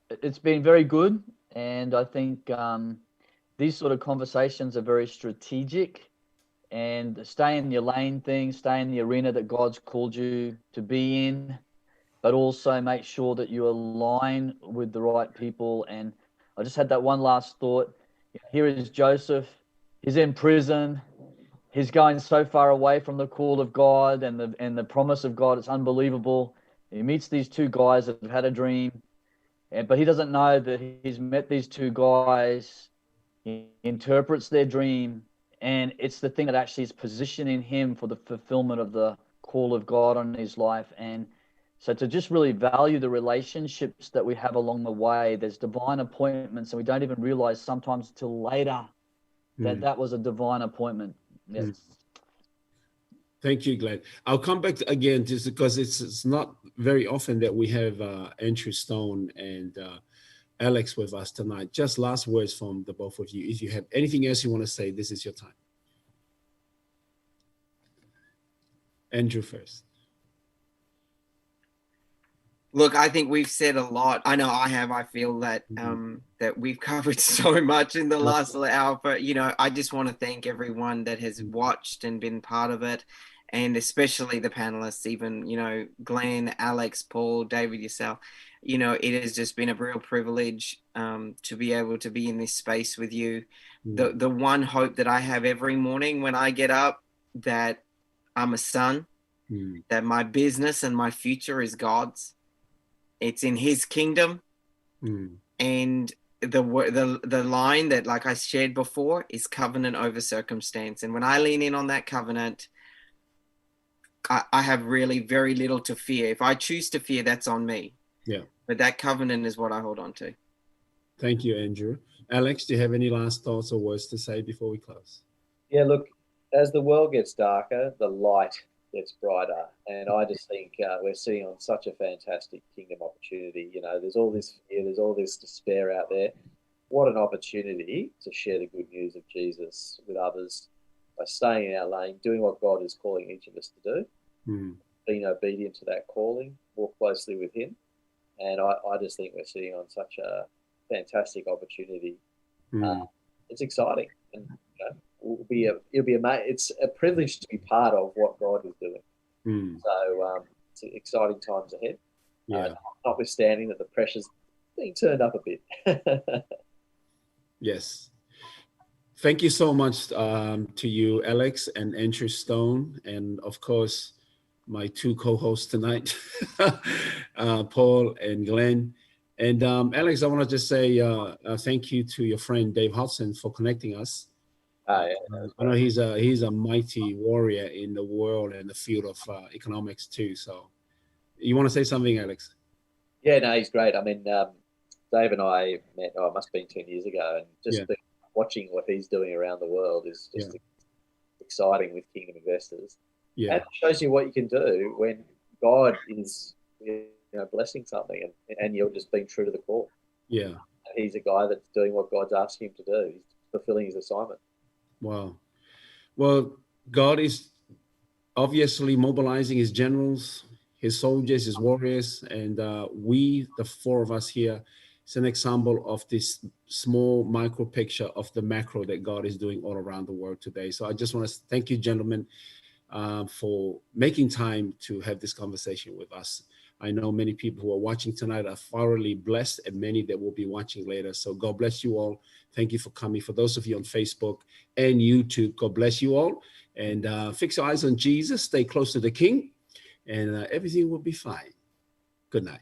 it's been very good. And I think these sort of conversations are very strategic, and stay in your lane thing, stay in the arena that God's called you to be in, but also make sure that you align with the right people. And I just had that one last thought. Here is Joseph. He's in prison. He's going so far away from the call of God and the promise of God. It's unbelievable. He meets these two guys that have had a dream, but he doesn't know that he's met these two guys. He interprets their dream, and it's the thing that actually is positioning him for the fulfillment of the call of God on his life. And so to just really value the relationships that we have along the way, there's divine appointments, and we don't even realize sometimes until later that that was a divine appointment. Yes. Thank you, Glenn. I'll come back again just because it's not very often that we have Andrew Stone and Alex with us tonight. Just last words from the both of you. If you have anything else you want to say, this is your time. Andrew first. Look, I think we've said a lot. I know I have. I feel that that we've covered so much in the last hour. But, I just want to thank everyone that has watched and been part of it, and especially the panelists, even, Glenn, Alex, Paul, David, yourself. It has just been a real privilege to be able to be in this space with you. The one hope that I have every morning when I get up, that I'm a son, that my business and my future is God's. It's in his kingdom. And the line that, like I shared before, is covenant over circumstance. And when I lean in on that covenant, I have really very little to fear. If I choose to fear, that's on me. Yeah. But that covenant is what I hold on to. Thank you, Andrew. Alex, do you have any last thoughts or words to say before we close? Yeah, look, as the world gets darker, the light gets brighter. And I just think we're sitting on such a fantastic kingdom opportunity. There's all this fear, there's all this despair out there. What an opportunity to share the good news of Jesus with others by staying in our lane, doing what God is calling each of us to do, being obedient to that calling, walk closely with him. And I just think we're sitting on such a fantastic opportunity. It's exciting, and it's a privilege to be part of what God is doing. So it's exciting times ahead. Notwithstanding that the pressure's being turned up a bit. Yes. Thank you so much to you, Alex and Andrew Stone, and of course my two co-hosts tonight, Paul and Glenn. And Alex, I want to just say thank you to your friend Dave Hodson for connecting us. I know he's a mighty warrior in the world and the field of economics too. So, you want to say something, Alex? Yeah, no, he's great. I mean, Dave and I met. It must have been 10 years ago, and just watching what he's doing around the world is just exciting with Kingdom Investors. Yeah, and it shows you what you can do when God is blessing something, and you're just being true to the call. Yeah, and he's a guy that's doing what God's asked him to do. He's fulfilling his assignment. Wow. Well, God is obviously mobilizing his generals, his soldiers, his warriors, and we, the four of us here, it's an example of this small micro picture of the macro that God is doing all around the world today. So I just want to thank you, gentlemen, for making time to have this conversation with us. I know many people who are watching tonight are thoroughly blessed, and many that will be watching later. So God bless you all. Thank you for coming. For those of you on Facebook and YouTube, God bless you all. And fix your eyes on Jesus. Stay close to the King, and everything will be fine. Good night.